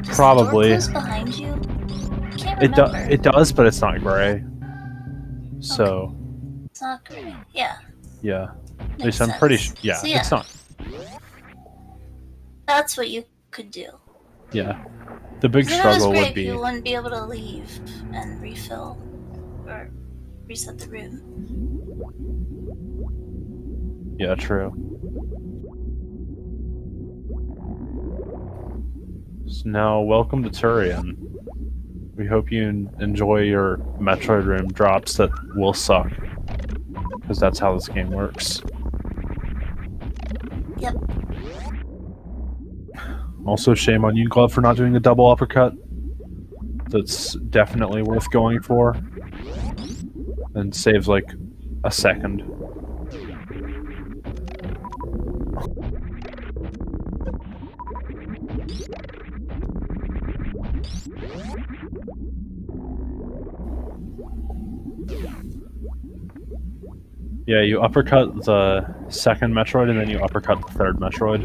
Does Probably. the door close behind you? I can't remember. It does, but it's not gray. So. Okay. It's not gray. Yeah. Yeah. At least Makes I'm pretty sense. sure. Yeah, So, yeah, it's not. that's what you could do. Yeah. The big If it was struggle gray, would be. you wouldn't be able to leave and refill or reset the room. Yeah, true. So now, welcome to Turian. We hope you enjoy your Metroid room drops that will suck. Because that's how this game works. Yep. Also, shame on you, Glove, for not doing a double uppercut. That's definitely worth going for. And saves like a second. Yeah, you uppercut the second Metroid and then you uppercut the third Metroid.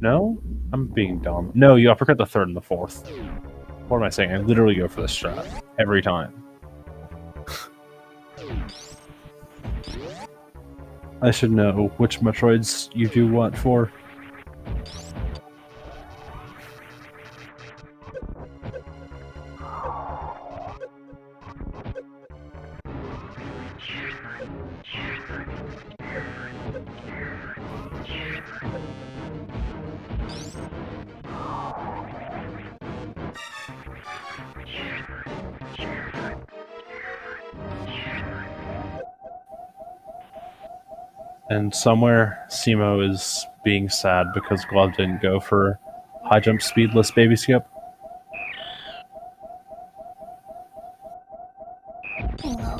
No? I'm being dumb. No, you uppercut the third and the fourth. What am I saying? I literally go for the strat. Every time. I should know which Metroids you do what for. And somewhere, Simo is being sad because Glove didn't go for high jump speedless baby skip. Hello.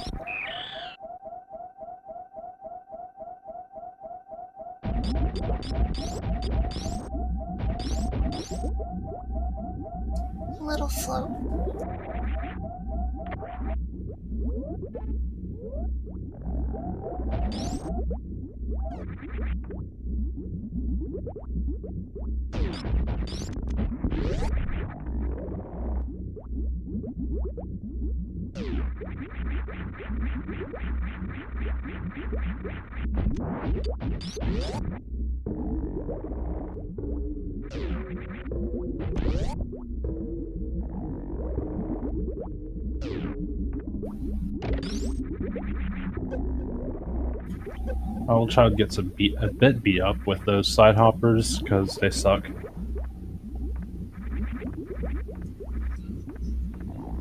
A little float. Idlechild gets a bit beat up with those side hoppers because they suck.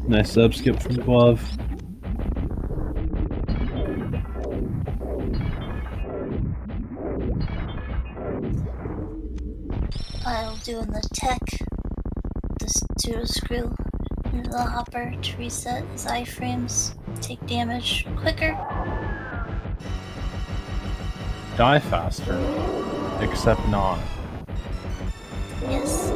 Nice sub skip from Glove. I'll doing the tech, the pseudo screw into the hopper to reset his iframes, take damage quicker. Die faster. Except not. Yes.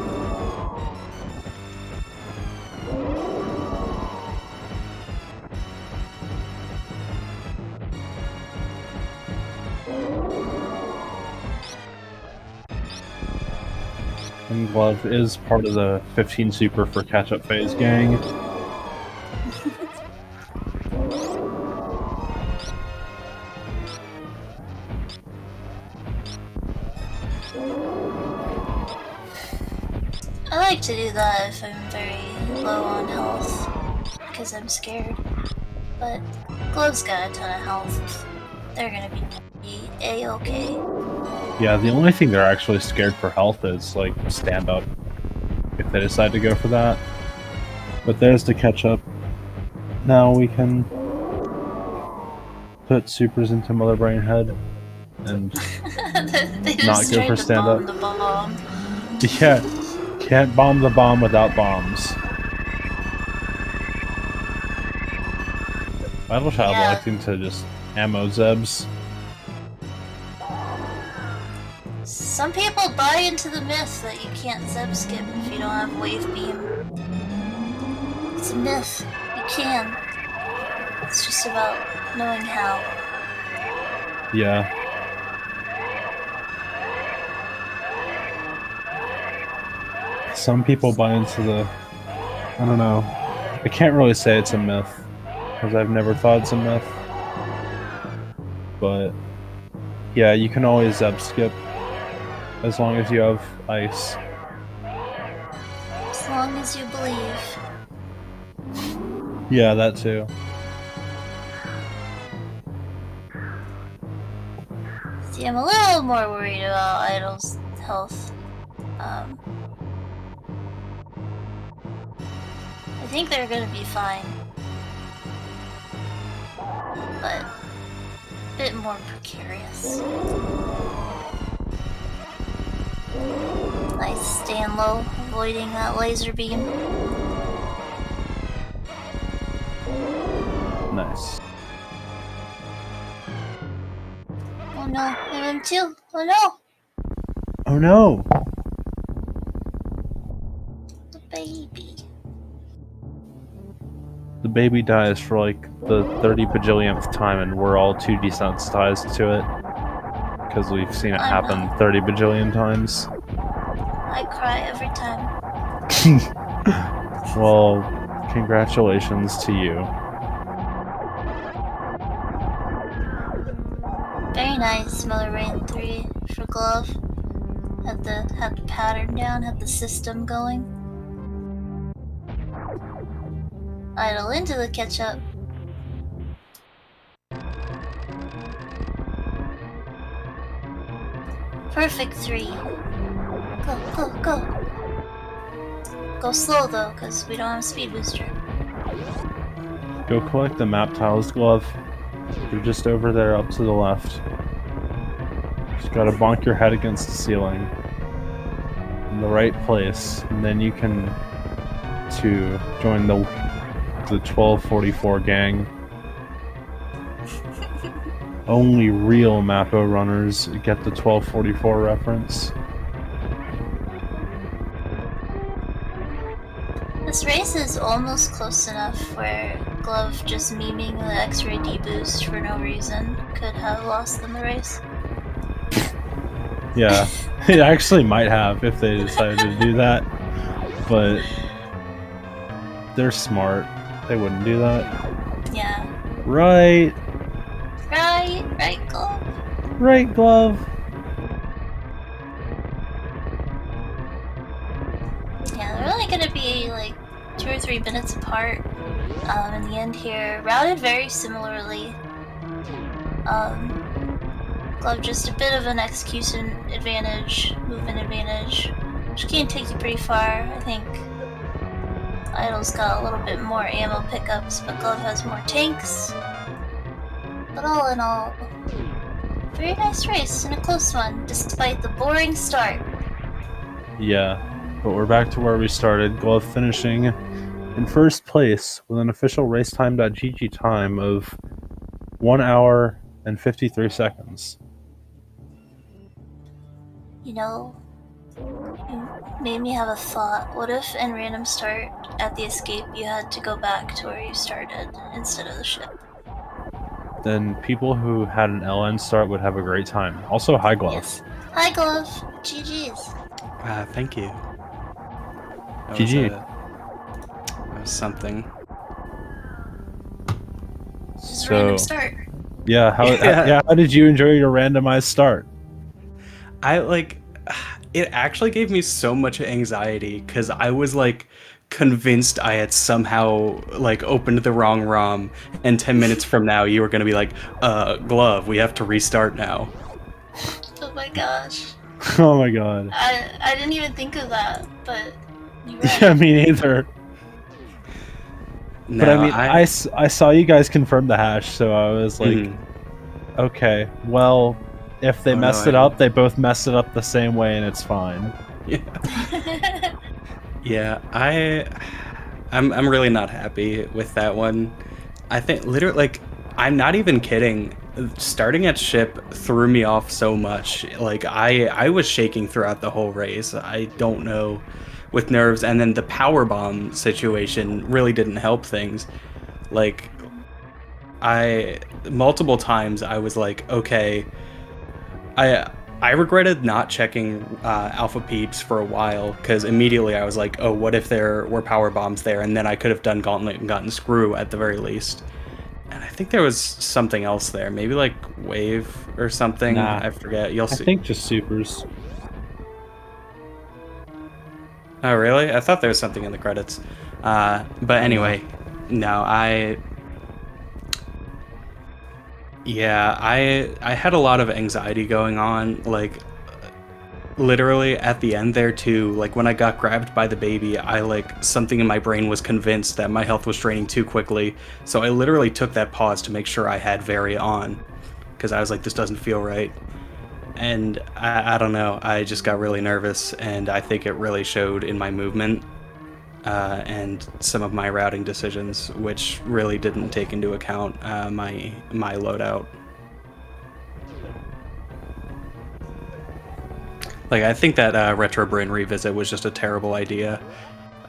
And Glove is part of the 15 super for catch-up phase gang. I like to do that if I'm very low on health, because I'm scared. But Glove's got a ton of health. They're gonna be A-okay. Yeah, the only thing they're actually scared for health is, like, stand up. If they decide to go for that. But there's the catch-up. Now we can put supers into Mother Brain Head and they not just go tried for to stand-up. bomb the bomb. Yeah, can't bomb the bomb without bombs. Idlechild Yeah. electing to just ammo Zebs. Some people buy into the myth that you can't zeb skip if you don't have wave beam. It's a myth. You can. It's just about knowing how. Yeah. Some people buy into the... I don't know. I can't really say it's a myth, because I've never thought it's a myth. But, yeah, you can always zeb skip, as long as you have ice. As long as you believe. Yeah, that too. See, I'm a little more worried about Idle's health. I think they're gonna be fine. But a bit more precarious. Nice, staying low, avoiding that laser beam. Nice. Oh no, MM2! Oh no! Oh no! The baby. The baby dies for like the 30 bajillionth time, and we're all too desensitized to it. Because we've seen it happen 30 bajillion times. I cry every time. Well, congratulations to you. Very nice, Miller Rain 3 for Glove. Had the pattern down, had the system going. Idle into the ketchup. Perfect 3. Go, go, go. Go slow though, because we don't have a speed booster. Go collect the map tiles, Glove. They're just over there up to the left. Just gotta bonk your head against the ceiling. In the right place. And then you can join the 1244 gang. Only real Mappo runners get the 1244 reference. This race is almost close enough where Glove just memeing the X-ray deboost for no reason could have lost them the race. Yeah, it actually might have if they decided to do that, but they're smart. They wouldn't do that. Yeah. Right, Glove. right, Glove. Yeah, they're only gonna be like 2 or 3 minutes apart in the end here. Routed very similarly. Glove just a bit of an execution advantage, movement advantage, which can take you pretty far. I think Idle's got a little bit more ammo pickups, but Glove has more tanks. But all in all, very nice race and a close one, despite the boring start. Yeah, but we're back to where we started. Glove finishing in first place with an official racetime.gg time of 1 hour and 53 seconds. You know, you made me have a thought. What if in random start at the escape you had to go back to where you started instead of the ship? Then people who had an LN start would have a great time. Also, hi, Glove. Yes. Hi, Glove. GG's. Thank you. GG. That was something. Just So, random start. Yeah, how did you enjoy your randomized start? It actually gave me so much anxiety because I was like convinced I had somehow like opened the wrong ROM, and 10 minutes from now you were gonna be like, Glove, we have to restart now. Oh my gosh. Oh my god. I didn't even think of that, but you're right. Yeah, me neither. No, But I mean, I saw you guys confirm the hash, so I was like, okay, well, if they messed it up, they both messed it up the same way, and it's fine. Yeah. Yeah, I'm really not happy with that one. I think literally, like, I'm not even kidding. Starting at ship threw me off so much. Like, I was shaking throughout the whole race. I don't know, with nerves, and then the power bomb situation really didn't help things. Like, multiple times I was like, okay, I regretted not checking Alpha Peeps for a while, because immediately I was like, oh, what if there were power bombs there? And then I could have done Gauntlet and gotten Screw at the very least. And I think there was something else there. Maybe like Wave or something. Nah, I forget. You'll see. I think just supers. Oh, really? I thought there was something in the credits. But anyway, no, Yeah, I had a lot of anxiety going on. Like, literally at the end there too, like when I got grabbed by the baby, I like something in my brain was convinced that my health was draining too quickly. So I literally took that pause to make sure I had Very on, because I was like, this doesn't feel right. And I don't know, I just got really nervous, and I think it really showed in my movement and some of my routing decisions, which really didn't take into account my loadout. Like, I think that Retro Brain revisit was just a terrible idea.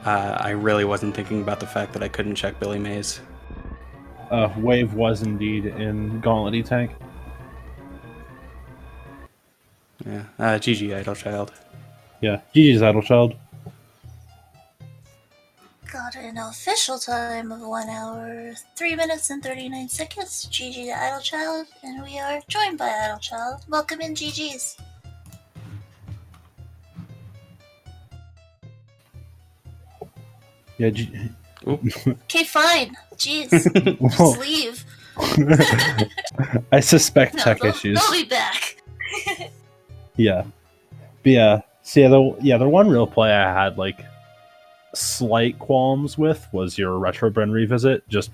I really wasn't thinking about the fact that I couldn't check Billy Mays. Wave was indeed in Gauntlet Tank. Yeah. GG, idlechild. Yeah, GG's idlechild. Got an official time of 1 hour, 3 minutes and 39 seconds. GG to idlechild, and we are joined by idlechild. Welcome in, GG's. Yeah, Okay, fine. Jeez. Just leave. I suspect tech issues. They'll be back. Yeah. But yeah. So the one real play I had like slight qualms with was your Retro Bren revisit, just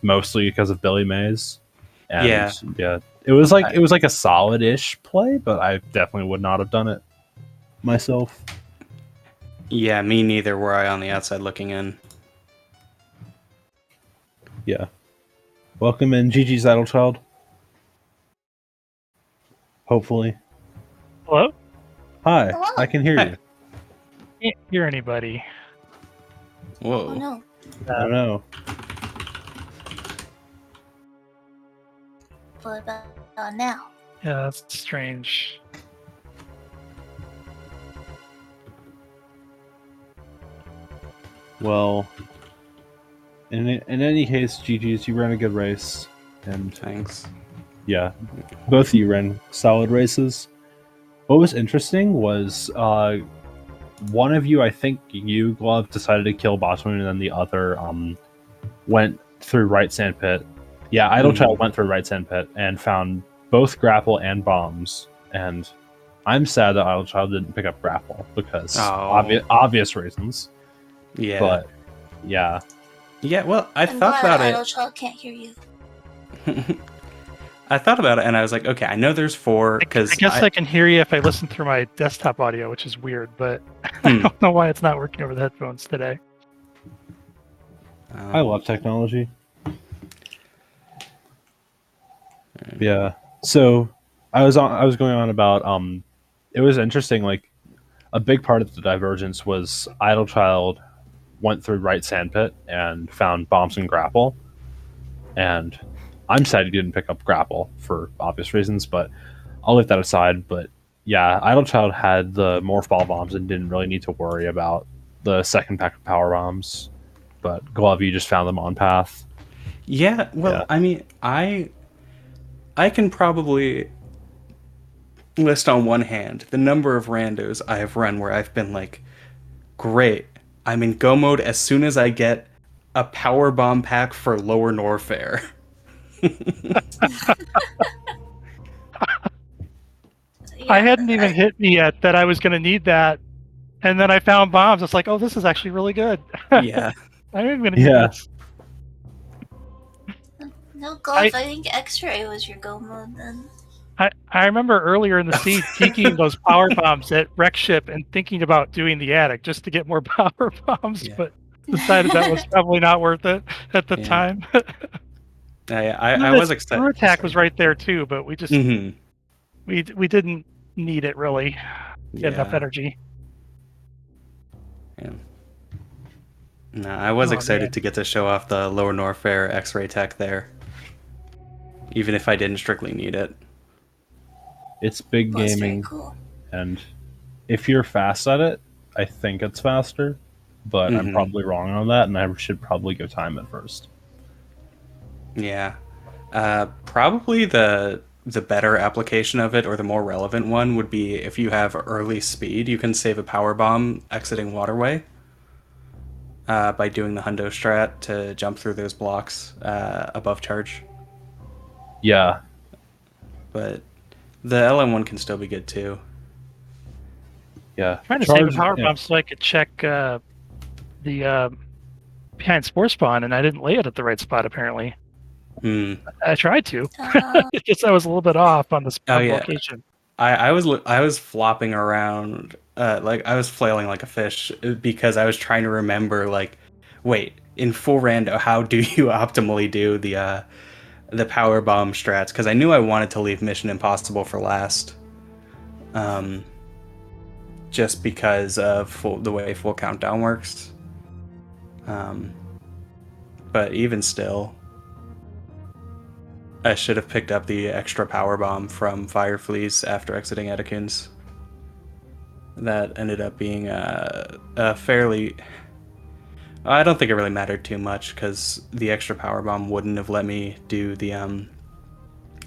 mostly because of Billy Mays. And yeah. It was like a solid-ish play, but I definitely would not have done it myself. Yeah, me neither, were I on the outside looking in. Yeah. Welcome in, GG's idlechild. Hopefully. Hello? Hi, Hello. I can hear you. Can't hear anybody. Whoa. Oh no. I don't know. What about now? Yeah, that's strange. Well, in any case, GG's, you ran a good race, and Thanks. yeah, both of you ran solid races. What was interesting was one of you, I think you, Glove, decided to kill Bossman, and then the other went through right sandpit. Yeah, idlechild went through right sandpit and found both grapple and bombs, and I'm sad that idlechild didn't pick up grapple because obvious reasons. Yeah. But yeah. Yeah, well, I I'm thought glad about it. idlechild can't hear you. I thought about it, and I was like, okay, I know there's 4, I because guess I can hear you if I listen through my desktop audio, which is weird, but I don't know why it's not working over the headphones today. I love technology. Yeah. So I was going on about it was interesting, like a big part of the divergence was idlechild went through right sandpit and found bombs and grapple. And I'm sad he didn't pick up grapple for obvious reasons, but I'll leave that aside. But yeah, idlechild had the morph ball bombs and didn't really need to worry about the second pack of power bombs. But Glove, you just found them on path. Yeah, well, Yeah. I mean, I can probably list on one hand the number of randos I have run where I've been like, great, I'm in go mode as soon as I get a power bomb pack for lower Norfair. I hadn't even hit me yet that I was going to need that, and then I found bombs. It's like, oh, this is actually really good. Yeah. I'm going to need this. No, Golf, I think X-Ray was your go mode then. I remember earlier in the seed taking those power bombs at Wreck Ship and thinking about doing the attic just to get more power bombs, but decided that was probably not worth it at the time. I was excited. Screw attack was right there too, but we just we didn't need it really. Get enough energy. Yeah. No, I was excited to get to show off the lower Norfair X-ray tech there, even if I didn't strictly need it. It's big gaming, cool. And if you're fast at it, I think it's faster, but I'm probably wrong on that, and I should probably go time it first. Yeah, probably the better application of it, or the more relevant one, would be if you have early speed, you can save a power bomb exiting waterway by doing the hundo strat to jump through those blocks above charge. Yeah, but the LM1 can still be good too. Yeah. Trying to save a power bomb so I could check the behind spore spawn, and I didn't lay it at the right spot apparently. I tried to. I guess I was a little bit off on the spawn location. I was flopping around, like I was flailing like a fish because I was trying to remember, like, wait, in full rando, how do you optimally do the power bomb strats? Because I knew I wanted to leave Mission Impossible for last, just because of the way full countdown works. But even still, I should have picked up the extra power bomb from Firefleas after exiting Edekins. That ended up being a fairly... I don't think it really mattered too much, because the extra power bomb wouldn't have let me do the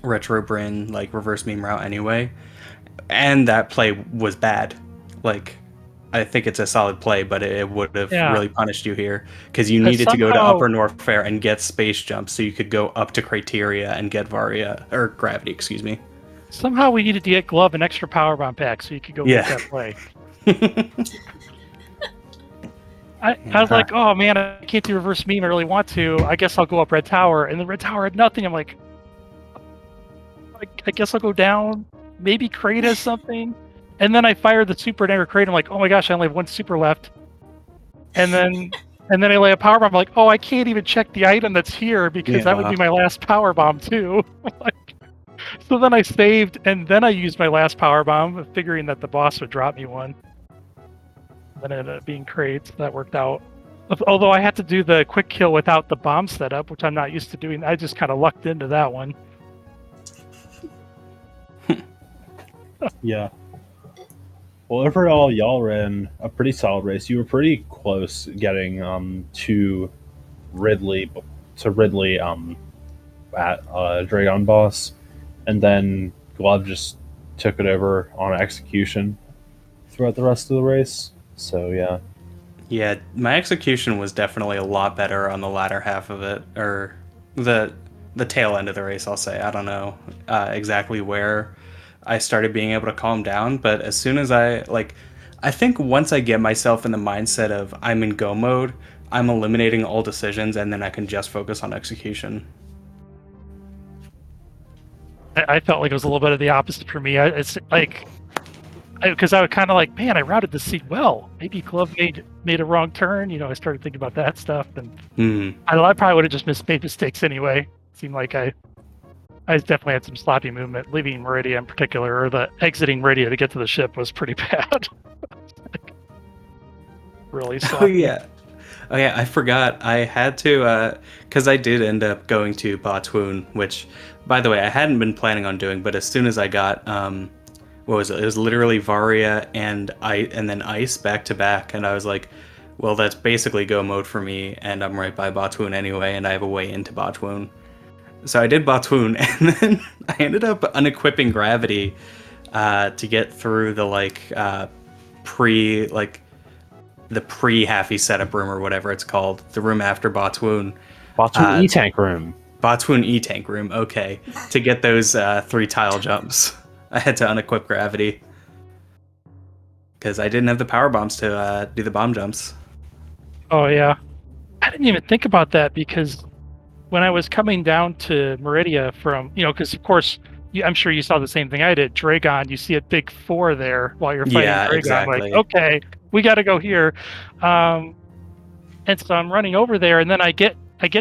retro Brin, like, reverse meme route anyway. And that play was bad. Like, I think it's a solid play, but it would have really punished you here, because you needed to go to Upper Norfair and get space jump so you could go up to Criteria and get Gravity, excuse me. Somehow we needed to get Glove an extra power bomb pack so you could go make that play. I was like, oh man, I can't do reverse meme. I really want to. I guess I'll go up Red Tower, and the Red Tower had nothing. I'm like, I guess I'll go down. Maybe Crate has something. And then I fired the super dagger crate. I'm like, oh my gosh, I only have one super left. And then I lay a power bomb. I'm like, oh, I can't even check the item that's here because that would be my last power bomb too. So then I saved, and then I used my last power bomb, figuring that the boss would drop me one. Then it ended up being crates. That worked out. Although I had to do the quick kill without the bomb setup, which I'm not used to doing. I just kind of lucked into that one. Yeah. Well, overall, y'all ran a pretty solid race. You were pretty close getting to Ridley at Dragon Boss, and then Glove just took it over on execution throughout the rest of the race. So yeah, my execution was definitely a lot better on the latter half of it, or the tail end of the race, I'll say. I don't know exactly where I started being able to calm down, but as soon as I think once I get myself in the mindset of I'm in go mode, I'm eliminating all decisions, and then I can just focus on execution. I felt like it was a little bit of the opposite for me. It's like, because I was kind of like, man, I routed the seat well. Maybe Glove made a wrong turn. I started thinking about that stuff, and I probably would have just made mistakes anyway. It seemed like I definitely had some sloppy movement. Leaving Meridia in particular, or the exiting Meridia to get to the ship, was pretty bad. Really sloppy. Oh yeah, I forgot. I had to, because I did end up going to Batwoon, which, by the way, I hadn't been planning on doing, but as soon as I got, what was it? It was literally Varia and then Ice back to back, and I was like, well, that's basically go mode for me, and I'm right by Batwoon anyway, and I have a way into Batwoon. So I did Batwoon, and then I ended up unequipping Gravity to get through the pre-halfy setup room, or whatever it's called, the room after Batwoon. Batwoon E-Tank room. Batwoon E-Tank room, okay. To get those 3 tile jumps, I had to unequip Gravity, because I didn't have the power bombs to do the bomb jumps. Oh yeah, I didn't even think about that, because when I was coming down to Meridia from, because of course, I'm sure you saw the same thing I did. Dragon, you see a big 4 there while you're fighting Dragon. Exactly. I'm like, okay, we got to go here. And so I'm running over there, and then I get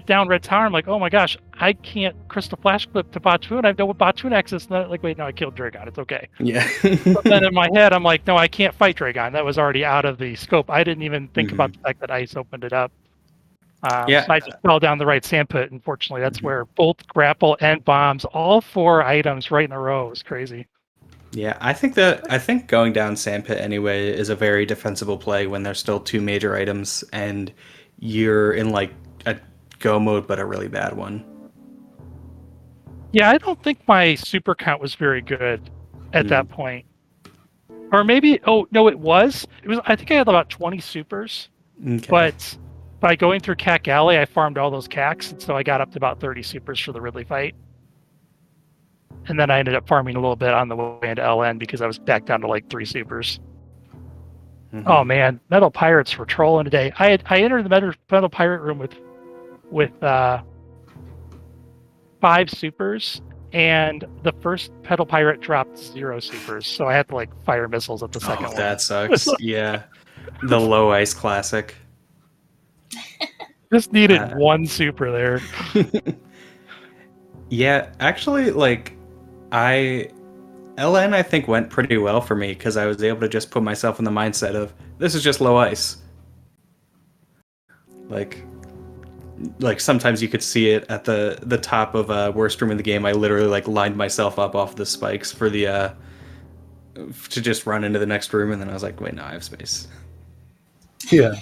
down Red Tower. I'm like, oh my gosh, I can't Crystal Flash Clip to Batwoon. I know what Batwoon access. And I'm like, wait, no, I killed Dragon. It's okay. Yeah. But then in my head, I'm like, no, I can't fight Dragon. That was already out of the scope. I didn't even think about the fact that Ice opened it up. So I just fell down the right sand pit. Unfortunately, that's where both grapple and bombs, all 4 items right in a row, was crazy. Yeah, I think going down sandpit anyway is a very defensible play when there's still 2 major items and you're in like a go mode, but a really bad one. Yeah, I don't think my super count was very good at that point. Or maybe, oh no, it was. I think I had about 20 supers, but by going through Cack Alley, I farmed all those cacks, and so I got up to about 30 supers for the Ridley fight. And then I ended up farming a little bit on the way into LN because I was back down to like 3 supers. Mm-hmm. Oh man, Metal Pirates were trolling today. I entered the Metal Pirate room with 5 supers, and the first Metal Pirate dropped 0 supers, so I had to like fire missiles at the second one. That sucks. Yeah, the low ice classic. Just needed 1 super there. Yeah, actually, like LN I think went pretty well for me because I was able to just put myself in the mindset of this is just low ice. Like sometimes you could see it at the top of worst room in the game. I literally like lined myself up off the spikes for the to just run into the next room, and then I was like, wait, no, I have space. Yeah.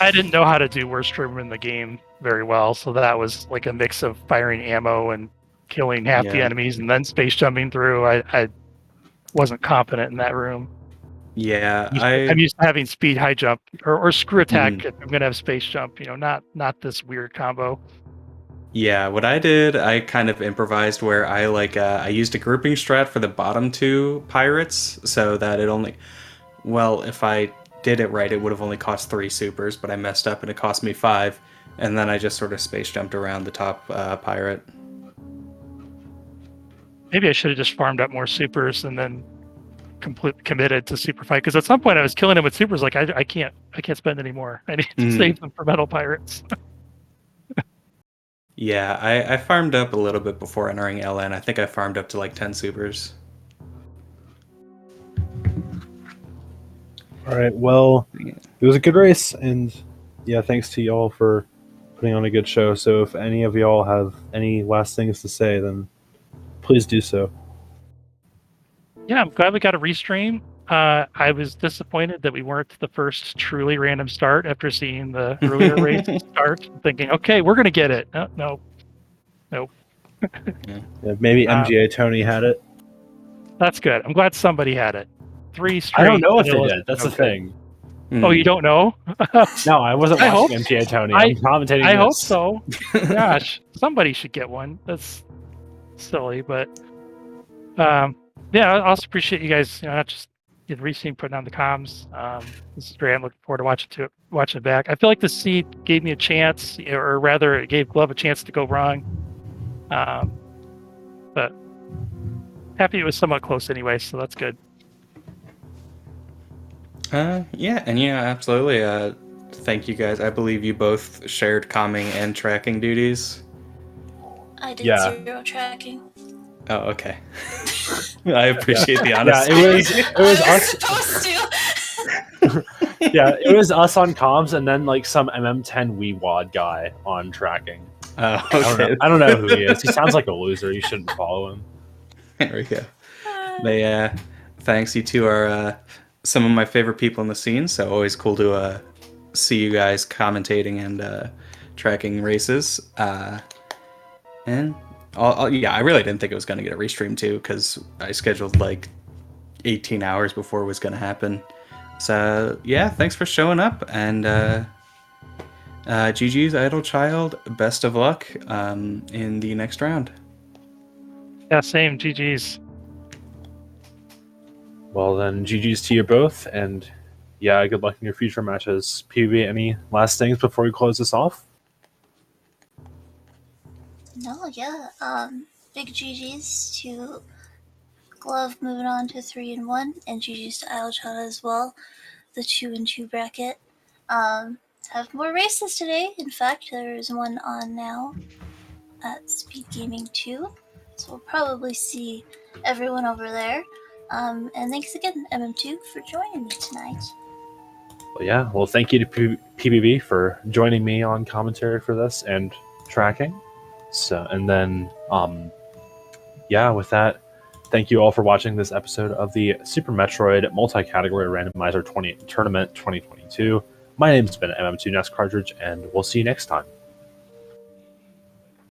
I didn't know how to do worst room in the game very well, so that was like a mix of firing ammo and killing half the enemies and then space jumping through. I wasn't confident in that room. Yeah, I'm used to having speed high jump or screw attack if I'm gonna have space jump. Not this weird combo. Yeah, what I did, I kind of improvised where I used a grouping strat for the bottom 2 pirates so that it only, well, if I did it right, it would have only cost 3 supers, but I messed up and it cost me 5, and then I just sort of space jumped around the top pirate. Maybe I should have just farmed up more supers and then completely committed to super fight, because at some point I was killing him with supers. Like I can't spend any more. I need to save them for Metal Pirates. Yeah, I farmed up a little bit before entering LN. I think I farmed up to like 10 supers. All right. Well, it was a good race, and yeah, thanks to y'all for putting on a good show. So if any of y'all have any last things to say, then please do so. Yeah, I'm glad we got a restream. I was disappointed that we weren't the first truly random start after seeing the earlier race start, thinking, okay, we're going to get it. No. Yeah, maybe MGA Tony had it. That's good. I'm glad somebody had it. 3 straight. I don't know if they did. That's the thing. Oh, you don't know? No, I wasn't watching MGA Tony. I'm commentating I this. hope so. Gosh, somebody should get one. That's silly, but yeah, I also appreciate you guys, not just restream putting on the comms. This is great. I'm looking forward to watching it back. I feel like the seed gave me a chance, or rather, it gave Glove a chance to go wrong. But happy it was somewhat close anyway, so that's good. Yeah, and absolutely. Thank you guys. I believe you both shared calming and tracking duties. I did 0 tracking. Oh, okay. I appreciate the honesty. Yeah, it was us. Supposed to. Yeah, it was us on comms, and then like some MM10 WeWad guy on tracking. Oh, okay. I don't know who he is. He sounds like a loser. You shouldn't follow him. There we go. But thanks. You two are some of my favorite people in the scene, so always cool to see you guys commentating and tracking races. And I really didn't think it was going to get a restream too, because I scheduled like 18 hours before it was going to happen. So yeah, thanks for showing up, and GG's idlechild. Best of luck in the next round. Yeah, same. GG's. Well then, GG's to you both, and yeah, good luck in your future matches. PB, any last things before we close this off? No, yeah. Big GG's to Glove moving on to 3-1, and GG's to idlechild as well. The 2-2 bracket. Have more races today. In fact, there is one on now at SpeedGaming 2. So we'll probably see everyone over there. And thanks again, MM2, for joining me tonight. Well, yeah. Well, thank you to PBB for joining me on commentary for this and tracking. So, and then, with that, thank you all for watching this episode of the Super Metroid Multi-Category Randomizer Tournament 2022. My name's been MM2 Nest Cartridge, and we'll see you next time.